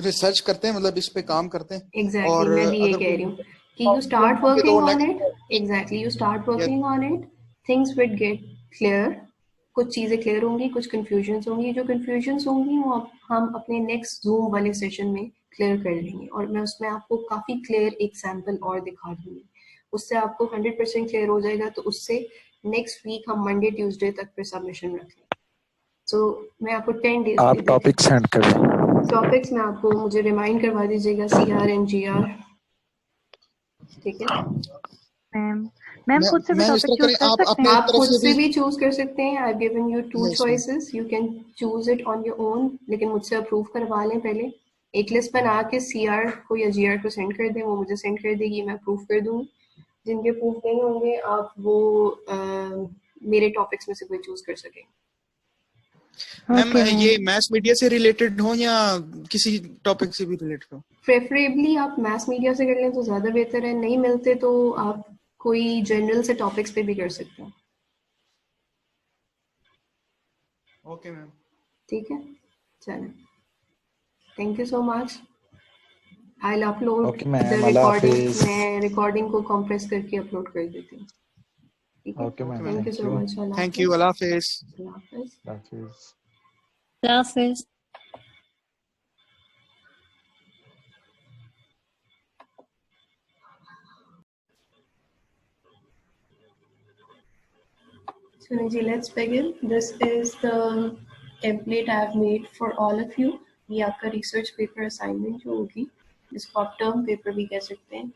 रिसर्च करते हैं, मतलब इस पे काम करते हैं. Exactly, और मैं भी ये अगर कह रही हूँ कि you कोई start तो working on next- it. Exactly, you start working on it. Things will get clear. कुछ चीजें क्लियर होंगी, कुछ कंफ्यूजन्स होंगी. जो कंफ्यूजन्स होंगी वो हम अपने नेक्स्ट जूम वाले सेशन में क्लियर कर लेंगे, और मैं उसमें आपको काफी क्लियर एक सैंपल और दिखा दूंगी. उससे आपको 100% क्लियर हो जाएगा. तो उससे नेक्स्ट वीक हम मंडे ट्यूसडे तक फिर सबमिशन रख लें. सो मैं आपको 10 डेज आप टॉपिक सेंड कर दें. टॉपिक्स में आपको मुझे रिमाइंड करवा दीजिएगा, CR एंड GR. ठीक है मैम खुद से भी मैम इस टॉपिक तरह चूज करें, कर आप सकते अपने हैं. आप तरफ खुद से से भी भी चूज कर सकते हैं. I given you 2 Yes, ma'am. choices. You can choose it on your own, लेकिन मुझसे अप्रूव करवा लें पहले. एक लिस्ट बना के CR को या GR को सेंड कर दें, वो मुझे सेंड कर देगी, मैं अप्रूव कर दूंगी. जिनके अप्रूव नहीं होंगे आप वो मेरे टॉपिक्स में से कोई चूज कर सकें. Ma'am Okay, ma'am. ये मैथ मीडिया से रिलेटेड हो या किसी टॉपिक से भी रिलेटेड हो? प्रेफरेबली आप मास मीडिया से कर लें तो ज्यादा बेहतर है. नहीं मिलते तो आप कोई जनरल से टॉपिक्स पे भी कर सकते हैं. Okay ma'am. ठीक है, चलें. Thank you so much. I'll upload Okay, ma'am. the Allah recording. Hafiz. मैं recording को compress करके upload कर देती हूँ. ठीक है? Okay, ma'am. Thank you so much. Allah thank you. Hafiz. Allah Hafiz. Allah Hafiz. Hafiz. Hafiz. So Niji, let's begin. This is the template I have made for all of you. ये आपका research paper assignment जो होगी, जिसको आप term paper भी कह सकते हैं.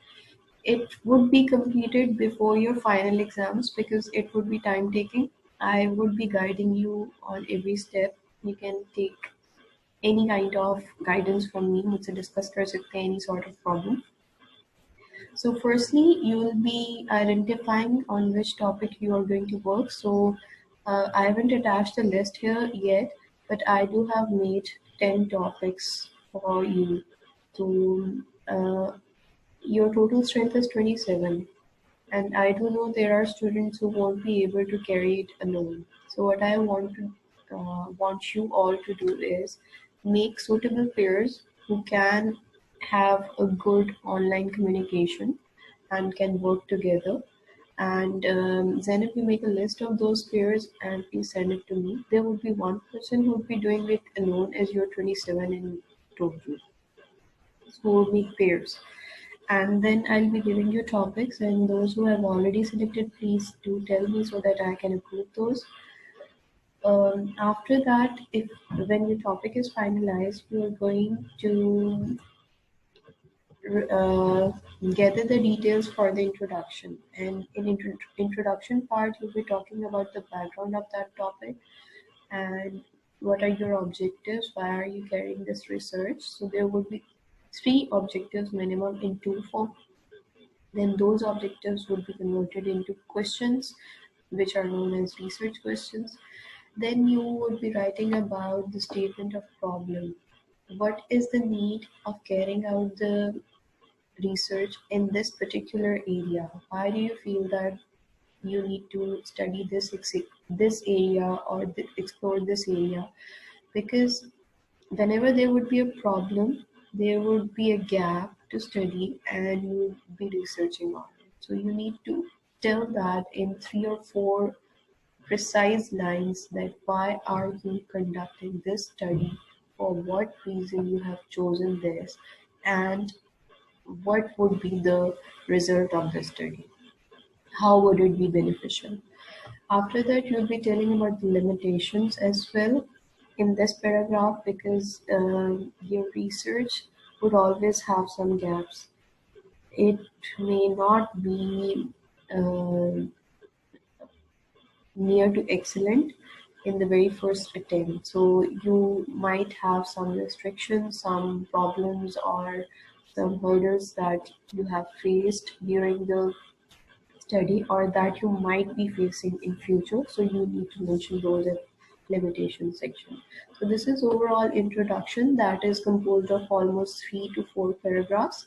It would be completed before your final exams because it would be time taking. I would be guiding you on every step. You can take any kind of guidance from me. मुझसे discuss कर सकते हैं any sort of problem. So firstly, you will be identifying on which topic you are going to work. So I haven't attached the list here yet, but I do have made 10 topics for you. So your total strength is 27. And I do know there are students who won't be able to carry it alone. So what I want you all to do is make suitable pairs who can have a good online communication and can work together. And Zainab, you make a list of those pairs and please send it to me. There would be one person who would be doing it alone as you're 27 in total. So we'll make pairs. And then I'll be giving you topics, and those who have already selected, please do tell me so that I can approve those. After that, when your topic is finalized, you are going to gather the details for the introduction. And in introduction part, you'll be talking about the background of that topic and what are your objectives, why are you carrying this research. So there would be 3 objectives minimum in 2 form. Then those objectives would be converted into questions, which are known as research questions. Then you would be writing about the statement of problem. What is the need of carrying out the research in this particular area? Why do you feel that you need to study this area or explore this area? Because whenever there would be a problem, there would be a gap to study and you would be researching on it. So you need to tell that in 3 or 4 precise lines that why are you conducting this study, for what reason you have chosen this, and what would be the result of the study. how would it be beneficial? After that, you'll be telling about the limitations as well in this paragraph, because your research would always have some gaps. It may not be near to excellent in the very first attempt. So you might have some restrictions, some problems, or some hurdles that you have faced during the study or that you might be facing in future. So you need to mention those in limitation section. So this is overall introduction that is composed of almost 3 to 4 paragraphs.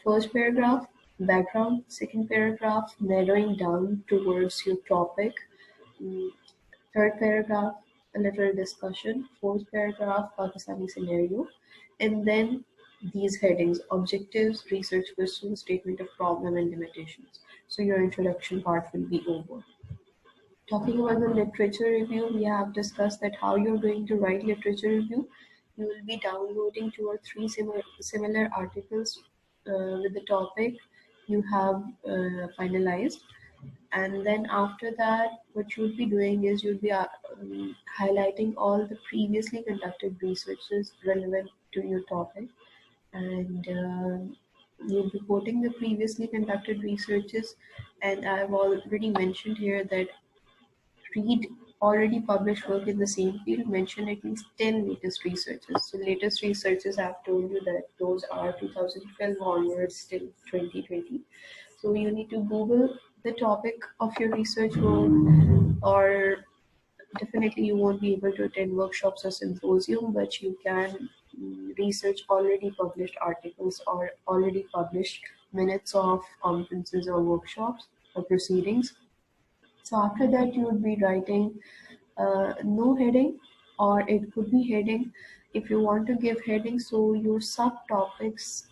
First paragraph, background. Second paragraph, narrowing down towards your topic. Third paragraph, a little discussion. Fourth paragraph, Pakistani scenario. And then these headings: objectives, research questions, statement of problem, and limitations. So your introduction part will be over. Talking about the literature review, we have discussed that how you're going to write literature review. You will be downloading 2 or 3 similar articles with the topic you have finalized. And then after that, what you'll be doing is you'll be highlighting all the previously conducted researches relevant to your topic. And you'll be quoting the previously conducted researches. And I've already mentioned here that read already published work in the same field, mention at least 10 latest researches. So latest researches, I've told you that those are 2012 onwards till 2020. So you need to Google the topic of your research work, or definitely you won't be able to attend workshops or symposium, but you can research already published articles or already published minutes of conferences or workshops or proceedings. So after that, you would be writing no heading, or it could be heading if you want to give heading. So your subtopics,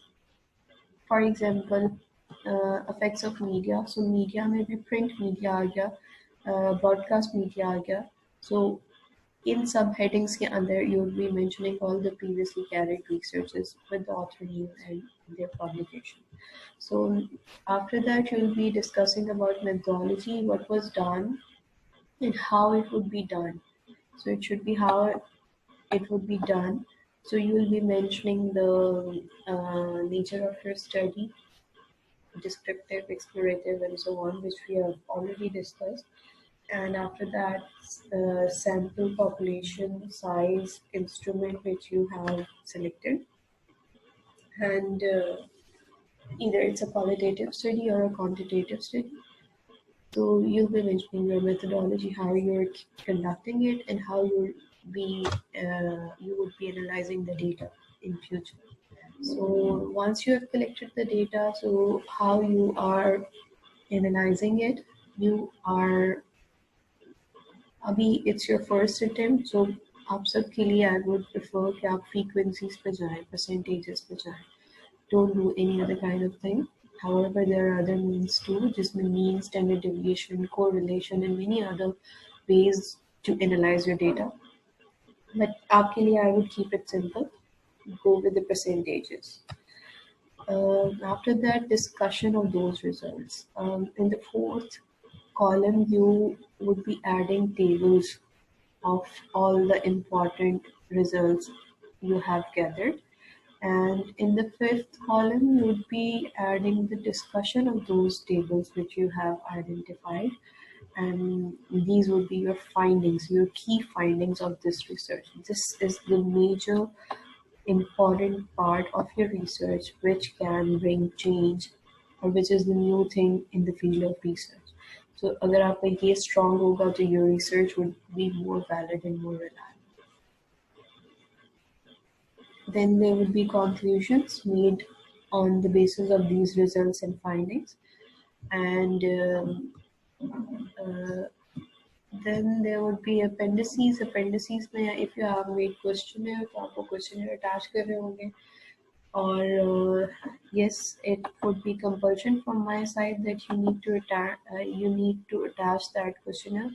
for example, effects of media. So media may be print media आ गया, broadcast media आ गया. So in subheadings के अंदर you would be mentioning all the previously carried researches with the author name and their publication. So after that, you'll be discussing about methodology, what was done and how it would be done. So it should be how it would be done. So you will be mentioning the nature of your study, descriptive, explorative, and so on, which we have already discussed. And after that, sample population, size, instrument which you have selected. And either it's a qualitative study or a quantitative study. So you'll be mentioning your methodology, how you're conducting it, and how you would be analyzing the data in future. So once you have collected the data, so how you are analyzing it, you are अभी it's your first attempt, so आप सबके लिए I would prefer कि आप frequencies पे जाएं, percentages पे जाएं. Don't do any other kind of thing. However, there are other means too, जिसमें mean, standard deviation, correlation, and many other ways to analyze your data. But आपके लिए I would keep it simple. Go with the percentages. After that, discussion of those results. In the fourth column, you would be adding tables of all the important results you have gathered. And in the fifth column, you would be adding the discussion of those tables which you have identified. And these would be your findings, your key findings of this research. This is the major important part of your research which can bring change, or which is the new thing in the field of research. So अगर आपका ये strong होगा तो your research would be more valid and more reliable. Then there would be conclusions made on the basis of these results and findings. And then there would be appendices. Appendices में if you have made questionnaire तो आपको questionnaire attach कर रहे होंगे. Or yes, it would be compulsion from my side that you need to attach that questionnaire.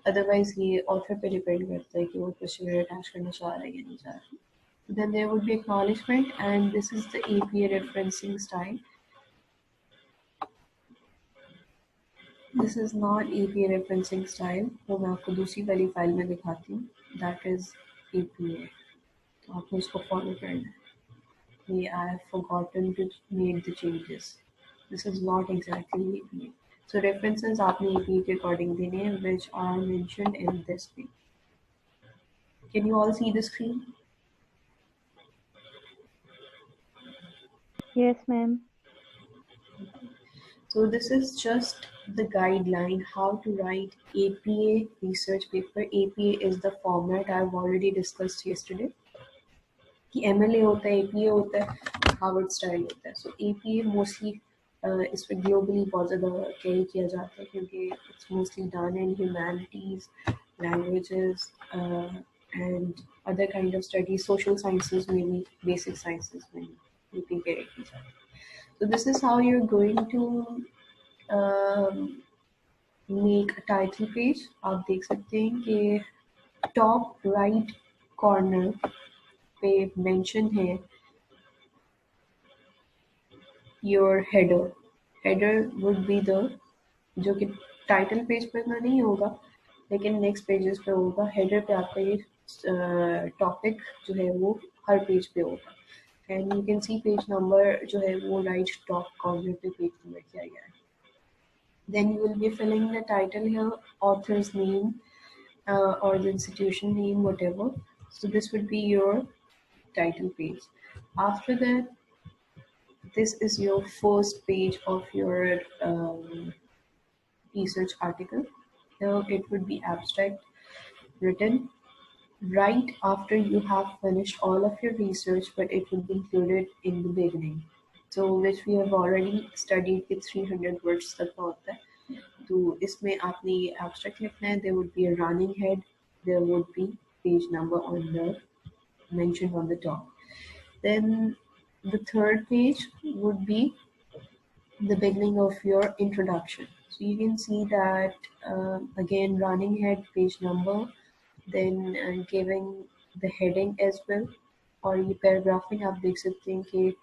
Otherwise ये author पे depend करता है कि वो questionnaire attach करना चाह रहा है या नहीं चाह रहा. Then there would be acknowledgement, and this is the APA referencing style. This is not APA referencing style. वो मैं आपको दूसरी वाली फाइल में दिखाती हूँ. That is APA. तो आपको इसको फॉलो करना है. I have forgotten to make the changes. This is not exactly APA. So references आपने APA के according देने हैं, which are mentioned in this page. Can you all see the screen? Yes, ma'am. So this is just the guideline how to write APA research paper. APA is the format I've already discussed yesterday. कि MLA होता है, APA होता है, Harvard style होता है. सो APA mostly इस पर globally बहुत ज़्यादा कैरी किया जाता है क्योंकि it's mostly done in humanities, languages and other kind of studies. Social sciences में भी, बेसिक साइंसेज में भी APA कैरी की जाती है. So this is how you're going to make a title page. आप देख सकते हैं कि top right corner पे mention है your header. Header would be the जो कि title page पे ना नहीं होगा लेकिन next pages पे होगा. Header पे आपका ये topic जो है वो हर पेज पे होगा. And you can see page number जो है वो right top corner पे page number किया गया है. Then you will be filling the title here, author's name or the institution name, whatever. So this would be your title page. After that, this is your first page of your research article. Here it would be abstract written right after you have finished all of your research, but it will be included in the beginning. So which we have already studied with 300 words तक का होता है. तो इसमें आपने ये abstract लिखना है. There would be a running head. There would be page number on the mentioned on the top. Then the third page would be the beginning of your introduction. So you can see that again running head, page number, then giving the heading as well. और ये paragraph में आप देख सकते हैं कि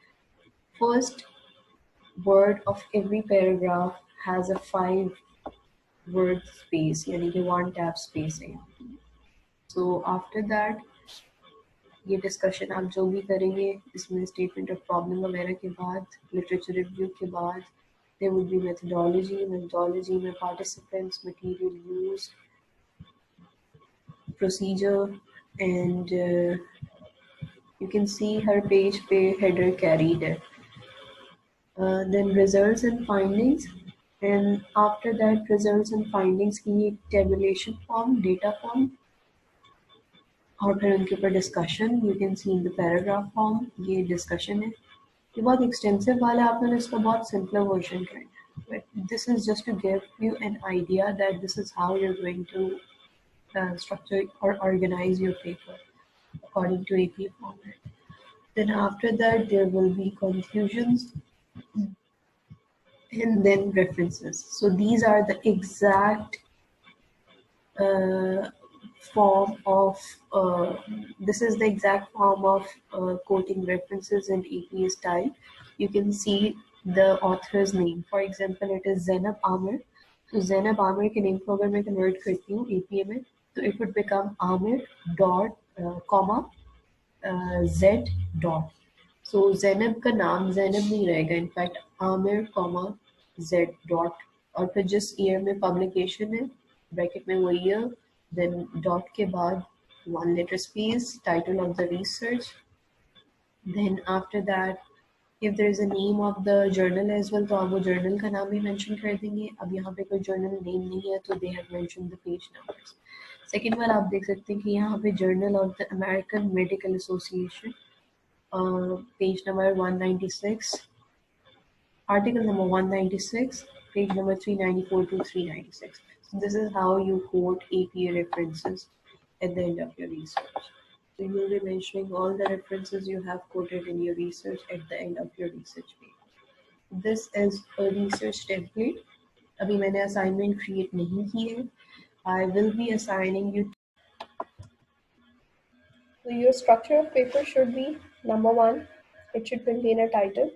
first word of every paragraph has a 5-word space, यानी कि 1 tab space है. So after that ये डिस्कशन आप जो भी करेंगे इसमें स्टेटमेंट ऑफ प्रॉब्लम वगैरह के बाद, लिटरेचर रिव्यू के बाद, there would be methodology में participants, material used, procedure, and you can see her page पे header carried है. Then results and findings, and after that results and findings की tabulation form, data form, और फिर उनके ऊपर discussion. You can see in the paragraph form. ये discussion है. ये बहुत एक्सटेंसिव वाला है, आपने इसका बहुत सिंपलर वर्जन करना है. But this is just to give you an idea that this is how you are going to structure or organize your paper according to APA format. Then after that there will be conclusions and then references. So these are the exact form of this is the exact form of quoting references in APA style. You can see the author's name. For example, it is Zainab Amir. So Zainab Amir के name को अगर मैं convert करती हूँ APA में, तो it would become Amir dot comma Z dot. So Zainab का नाम Zainab नहीं रहेगा, in fact Amir comma Z dot. और फिर जिस year में publication है bracket में वो year, then dot के बाद 1 letter space, title of the research. Then after that if there is a name of the journal as well, तो आप वो journal का नाम भी mention कर देंगे. अब यहाँ पे कोई journal name नहीं है तो they have mentioned the page numbers. Second वाला आप देख सकते हैं कि यहाँ पे Journal of the American Medical Association, page number 196, article number 196, page number 394 to 396. So this is how you quote APA references at the end of your research. So you will be mentioning all the references you have quoted in your research at the end of your research paper. This is a research template. अभी मैंने assignment create नहीं की है. I will be assigning you. So your structure of paper should be, number 1, it should contain a title.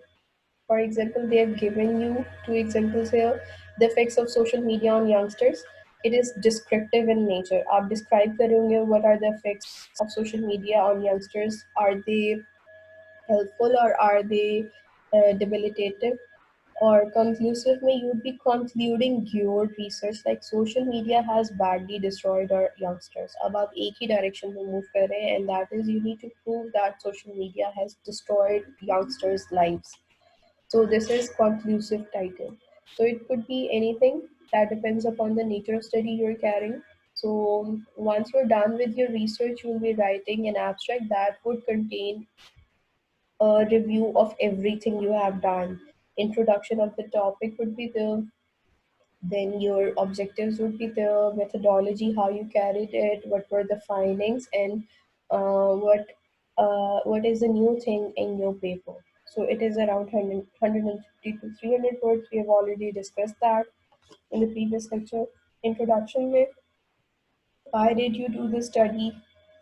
For example, they have given you 2 examples here. The effects of social media on youngsters. It is descriptive in nature. आप describe करेंगे what are the effects of social media on youngsters? Are they helpful or are they debilitative? Or conclusive में you would be concluding your research like social media has badly destroyed our youngsters. अब आप एक ही direction में move कर रहे हैं and that is you need to prove that social media has destroyed youngsters' lives. So this is conclusive title. So it could be anything that depends upon the nature of study you're carrying. So once you're done with your research, you'll be writing an abstract that would contain a review of everything you have done. Introduction of the topic would be the, then your objectives would be the methodology, how you carried it, what were the findings, and what is the new thing in your paper. So it is around 150 to 300 words. We have already discussed that in the previous lecture. Introduction with why did you do the study?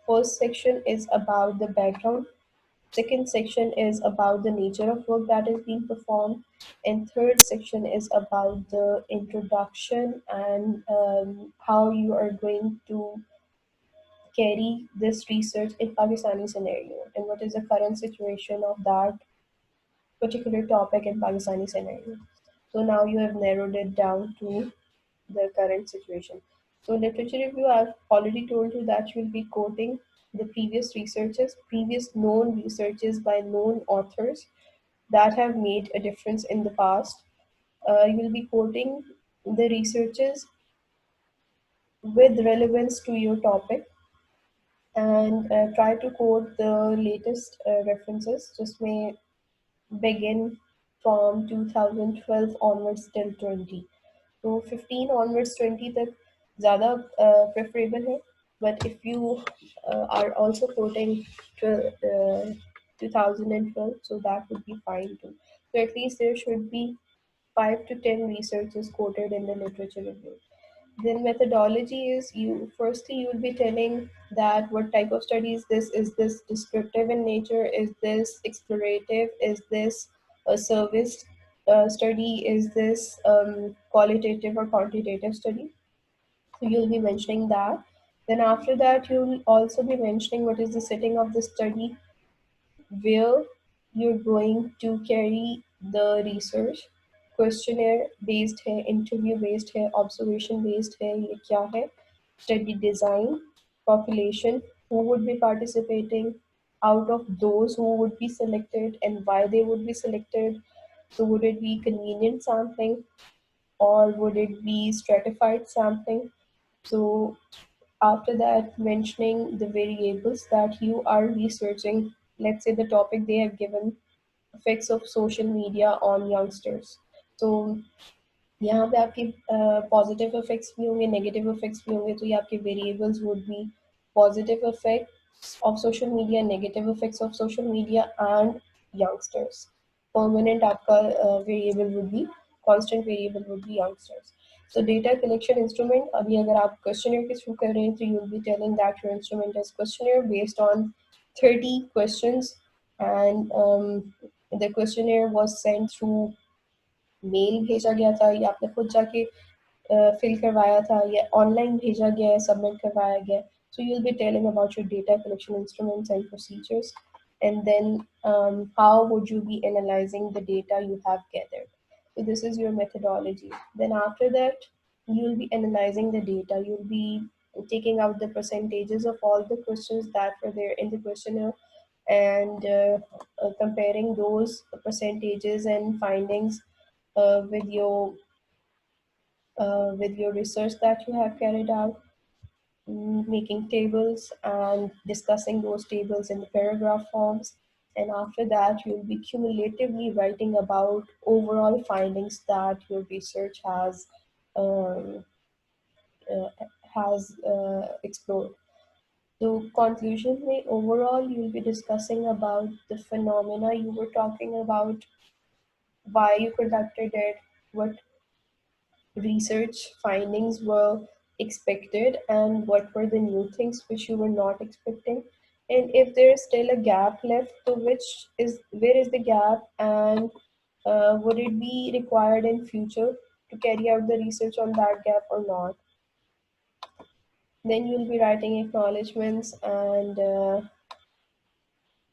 First section is about the background. Second section is about the nature of work that is being performed. And third section is about the introduction and how you are going to carry this research in Pakistani scenario and what is the current situation of that particular topic in Pakistani scenario. So now you have narrowed it down to the current situation. So literature review, I've already told you that you will be quoting the previous researches, previous known researches by known authors that have made a difference in the past. You will be quoting the researches with relevance to your topic and try to quote the latest references. Just may begin from 2012 onwards till 20. तो 15 onwards 20 तक ज़्यादा preferable है. But if you are also quoting 2012, so that would be fine too. So at least there should be 5 to 10 researches quoted in the literature review. Then methodology is you firstly you will be telling that what type of study is this? Is this descriptive in nature? Is this explorative? Is this a service study? Is this qualitative or quantitative study? So you'll be mentioning that. Then after that, you'll also be mentioning what is the setting of the study, where you're going to carry the research. Questionnaire based है, interview based है, observation based है, ये क्या है, study design, population, who would be participating, out of those who would be selected and why they would be selected. So would it be convenient sampling or would it be stratified sampling? So after that, mentioning the variables that you are researching. Let's say the topic they have given, effects of social media on youngsters. तो यहाँ पे आपके positive effects भी होंगे, negative effects भी होंगे. तो ये आपके variables would be positive effects of social media, negative effects of social media and youngsters. Permanent आपका variable would be, constant variable would be youngsters. So data collection instrument, अभी अगर आप questionnaire के through कर रहे हैं तो you will be telling that your instrument is questionnaire based on 30 questions and the questionnaire was sent through mail भेजा गया था या आपने खुद जाके फिल करवाया था या ऑनलाइन भेजा गया है, सबमिट करवाया गया है. So you'll be telling about your data collection instruments and procedures, and then how would you be analyzing the data you have gathered. So this is your methodology. Then after that, you'll be analyzing the data. You'll be taking out the percentages of all the questions that were there in the questionnaire and comparing those percentages and findings uh, with your with your research that you have carried out, making tables and discussing those tables in the paragraph forms. And after that, you'll be cumulatively writing about overall findings that your research um, explored. So conclusion में overall you'll be discussing about the phenomena you were talking about, why you conducted it, what research findings were expected and what were the new things which you were not expecting, and if there is still a gap left, so where is the gap and would it be required in future to carry out the research on that gap or not. Then you'll be writing acknowledgements and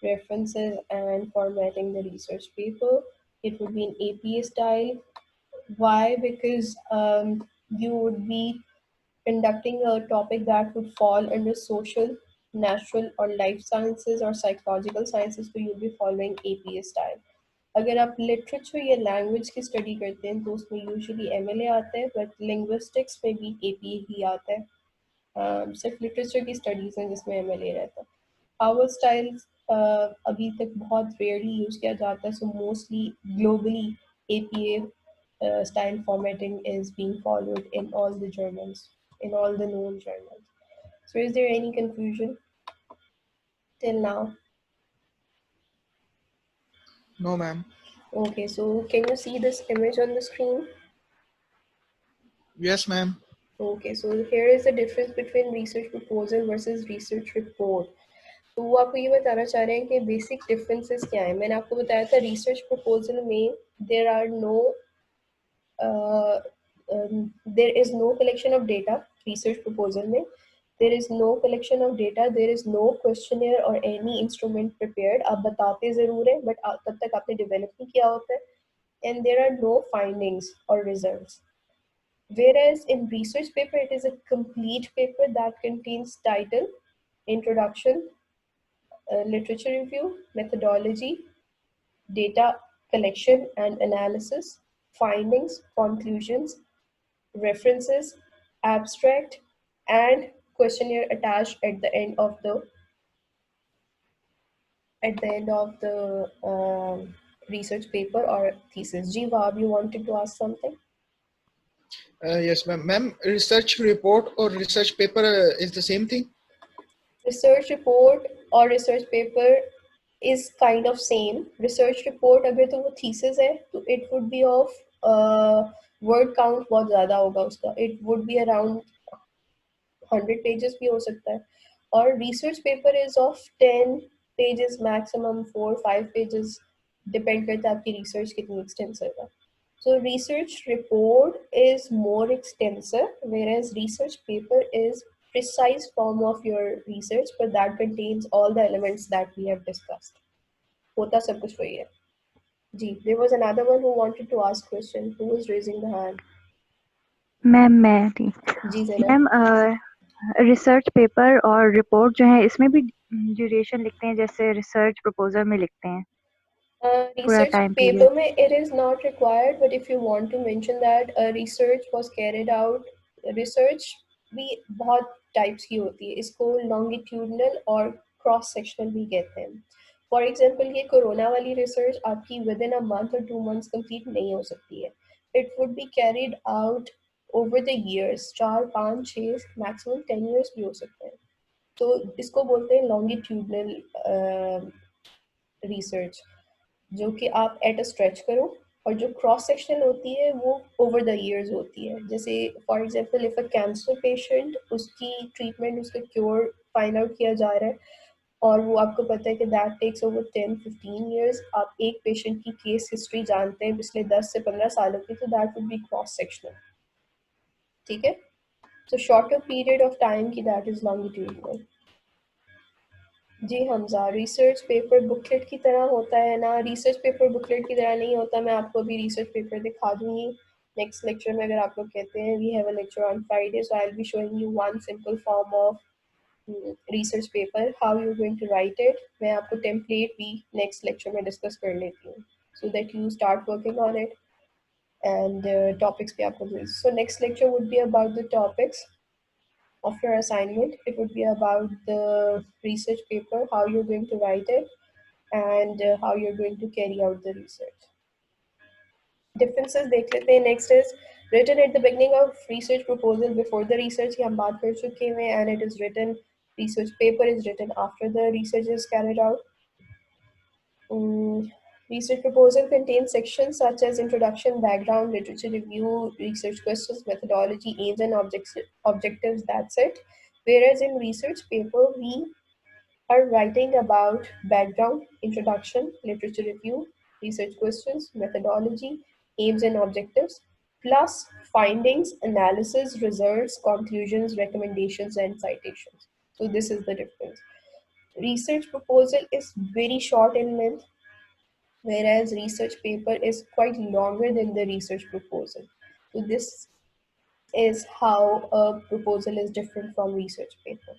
references and formatting the research paper. It would be in APA style. Why? Because you would be conducting a topic that would fall under social, natural or life sciences or psychological sciences, तो you'll be following APA style. अगर आप literature या language की study करते हैं तो उसमें usually MLA आता है, बट लिंग्विस्टिक्स में भी APA ही आता है. सिर्फ लिटरेचर की स्टडीज़ हैं जिसमें MLA रहता है. आवर स्टाइल अभी तक बहुत रेयरली यूज़ किया जाता है, so mostly globally APA style formatting is being followed in all the journals, in all the known journals. So is there any confusion till now? No, ma'am. Okay, so can you see this image on the screen? Yes, ma'am. Okay, so here is the difference between research proposal versus research report. तो वो आपको ये बताना चाह रहे हैं कि basic differences क्या है. मैंने आपको बताया था रिसर्च प्रपोजल में there are no there is no collection of data. Research proposal में there is no collection of data, there is no questionnaire or any instrument prepared. आप बताते ज़रूर हैं but तब तक आपने develop नहीं किया होता है, and there are no findings or results. Whereas in research paper, it is a complete paper that contains title, introduction, literature review, methodology, data collection and analysis, findings, conclusions, references, abstract, and questionnaire attached at the end of the research paper or thesis. Jeeva, you wanted to ask something? Yes, ma'am. Ma'am, research report or research paper is the same thing? Research report or research paper is kind of same. Research report अगर तो वो thesis है तो it would be of word count बहुत ज़्यादा होगा उसका. It would be around 100 pages भी हो सकता है. और research paper is of 10 pages maximum, 4-5 pages, depend करता है आपकी research कितनी extensive है. So research report is more extensive, whereas research paper is precise form of your research, but that contains all the elements that we have discussed. होता सब कुछ वही है. जी, there was another one who wanted to ask question. Who was raising the hand? Ma'am मैं थी. जी ज़रा. Ma'am research paper और report जो है इसमें भी ड्यूरेशन लिखते हैं जैसे रिसर्च प्रपोजल में लिखते हैं पूरा Research टाइम paper पीरियड. में it is not required, but if you want to mention that research was carried out, research भी बहुत types की होती है. इसको longitudinal और cross sectional भी कहते हैं. For example, ये कोरोना वाली research आपकी within a month or 2 months complete नहीं हो सकती है. It would be carried out over the years, 4-5-6 maximum 10 years भी हो सकते हैं. तो इसको बोलते हैं longitudinal research, जो कि आप एट अ स्ट्रेच करो, और जो क्रॉस सेक्शनल होती है वो ओवर द ईयर्स होती है. जैसे for example if a cancer patient, उसकी ट्रीटमेंट, उसका क्योर फाइंड आउट किया जा रहा है और वो आपको पता है कि दैट टेक्स ओवर 10-15 ईयर्स. आप एक पेशेंट की केस हिस्ट्री जानते हैं पिछले 10 से 15 सालों की, तो that would be cross sectional. ठीक है, तो शॉर्टर पीरियड ऑफ टाइम की दैट इज लॉन्गिट्यूडनल. जी हमजा, रिसर्च पेपर बुकलेट की तरह होता है ना? रिसर्च पेपर बुकलेट की तरह नहीं होता. मैं आपको अभी रिसर्च पेपर दिखा दूंगी नेक्स्ट लेक्चर में. अगर आप लोग कहते हैं, we have a lecture on Friday, so I will be showing you one simple form of research paper, how you going to write it. मैं आपको टेम्पलेट भी नेक्स्ट लेक्चर में डिस्कस कर लेती हूँ, so that you start working on it and topics भी आपको दूँ. So next lecture would be about the topics of your assignment. It would be about the research paper, how you're going to write it, and how you're going to carry out the research. Differences देख लेते हैं. Next is written at the beginning of research proposal, before the research, ये हम बात कर चुके हैं, and it is written, research paper is written after the research is carried out. Research proposal contains sections such as introduction, background, literature review, research questions, methodology, aims and objectives. That's it. Whereas in research paper, we are writing about background, introduction, literature review, research questions, methodology, aims and objectives. plus findings, analysis, results, conclusions, recommendations, and citations. So this is the difference. Research proposal is very short in length, whereas research paper is quite longer than the research proposal. So this is how a proposal is different from research paper.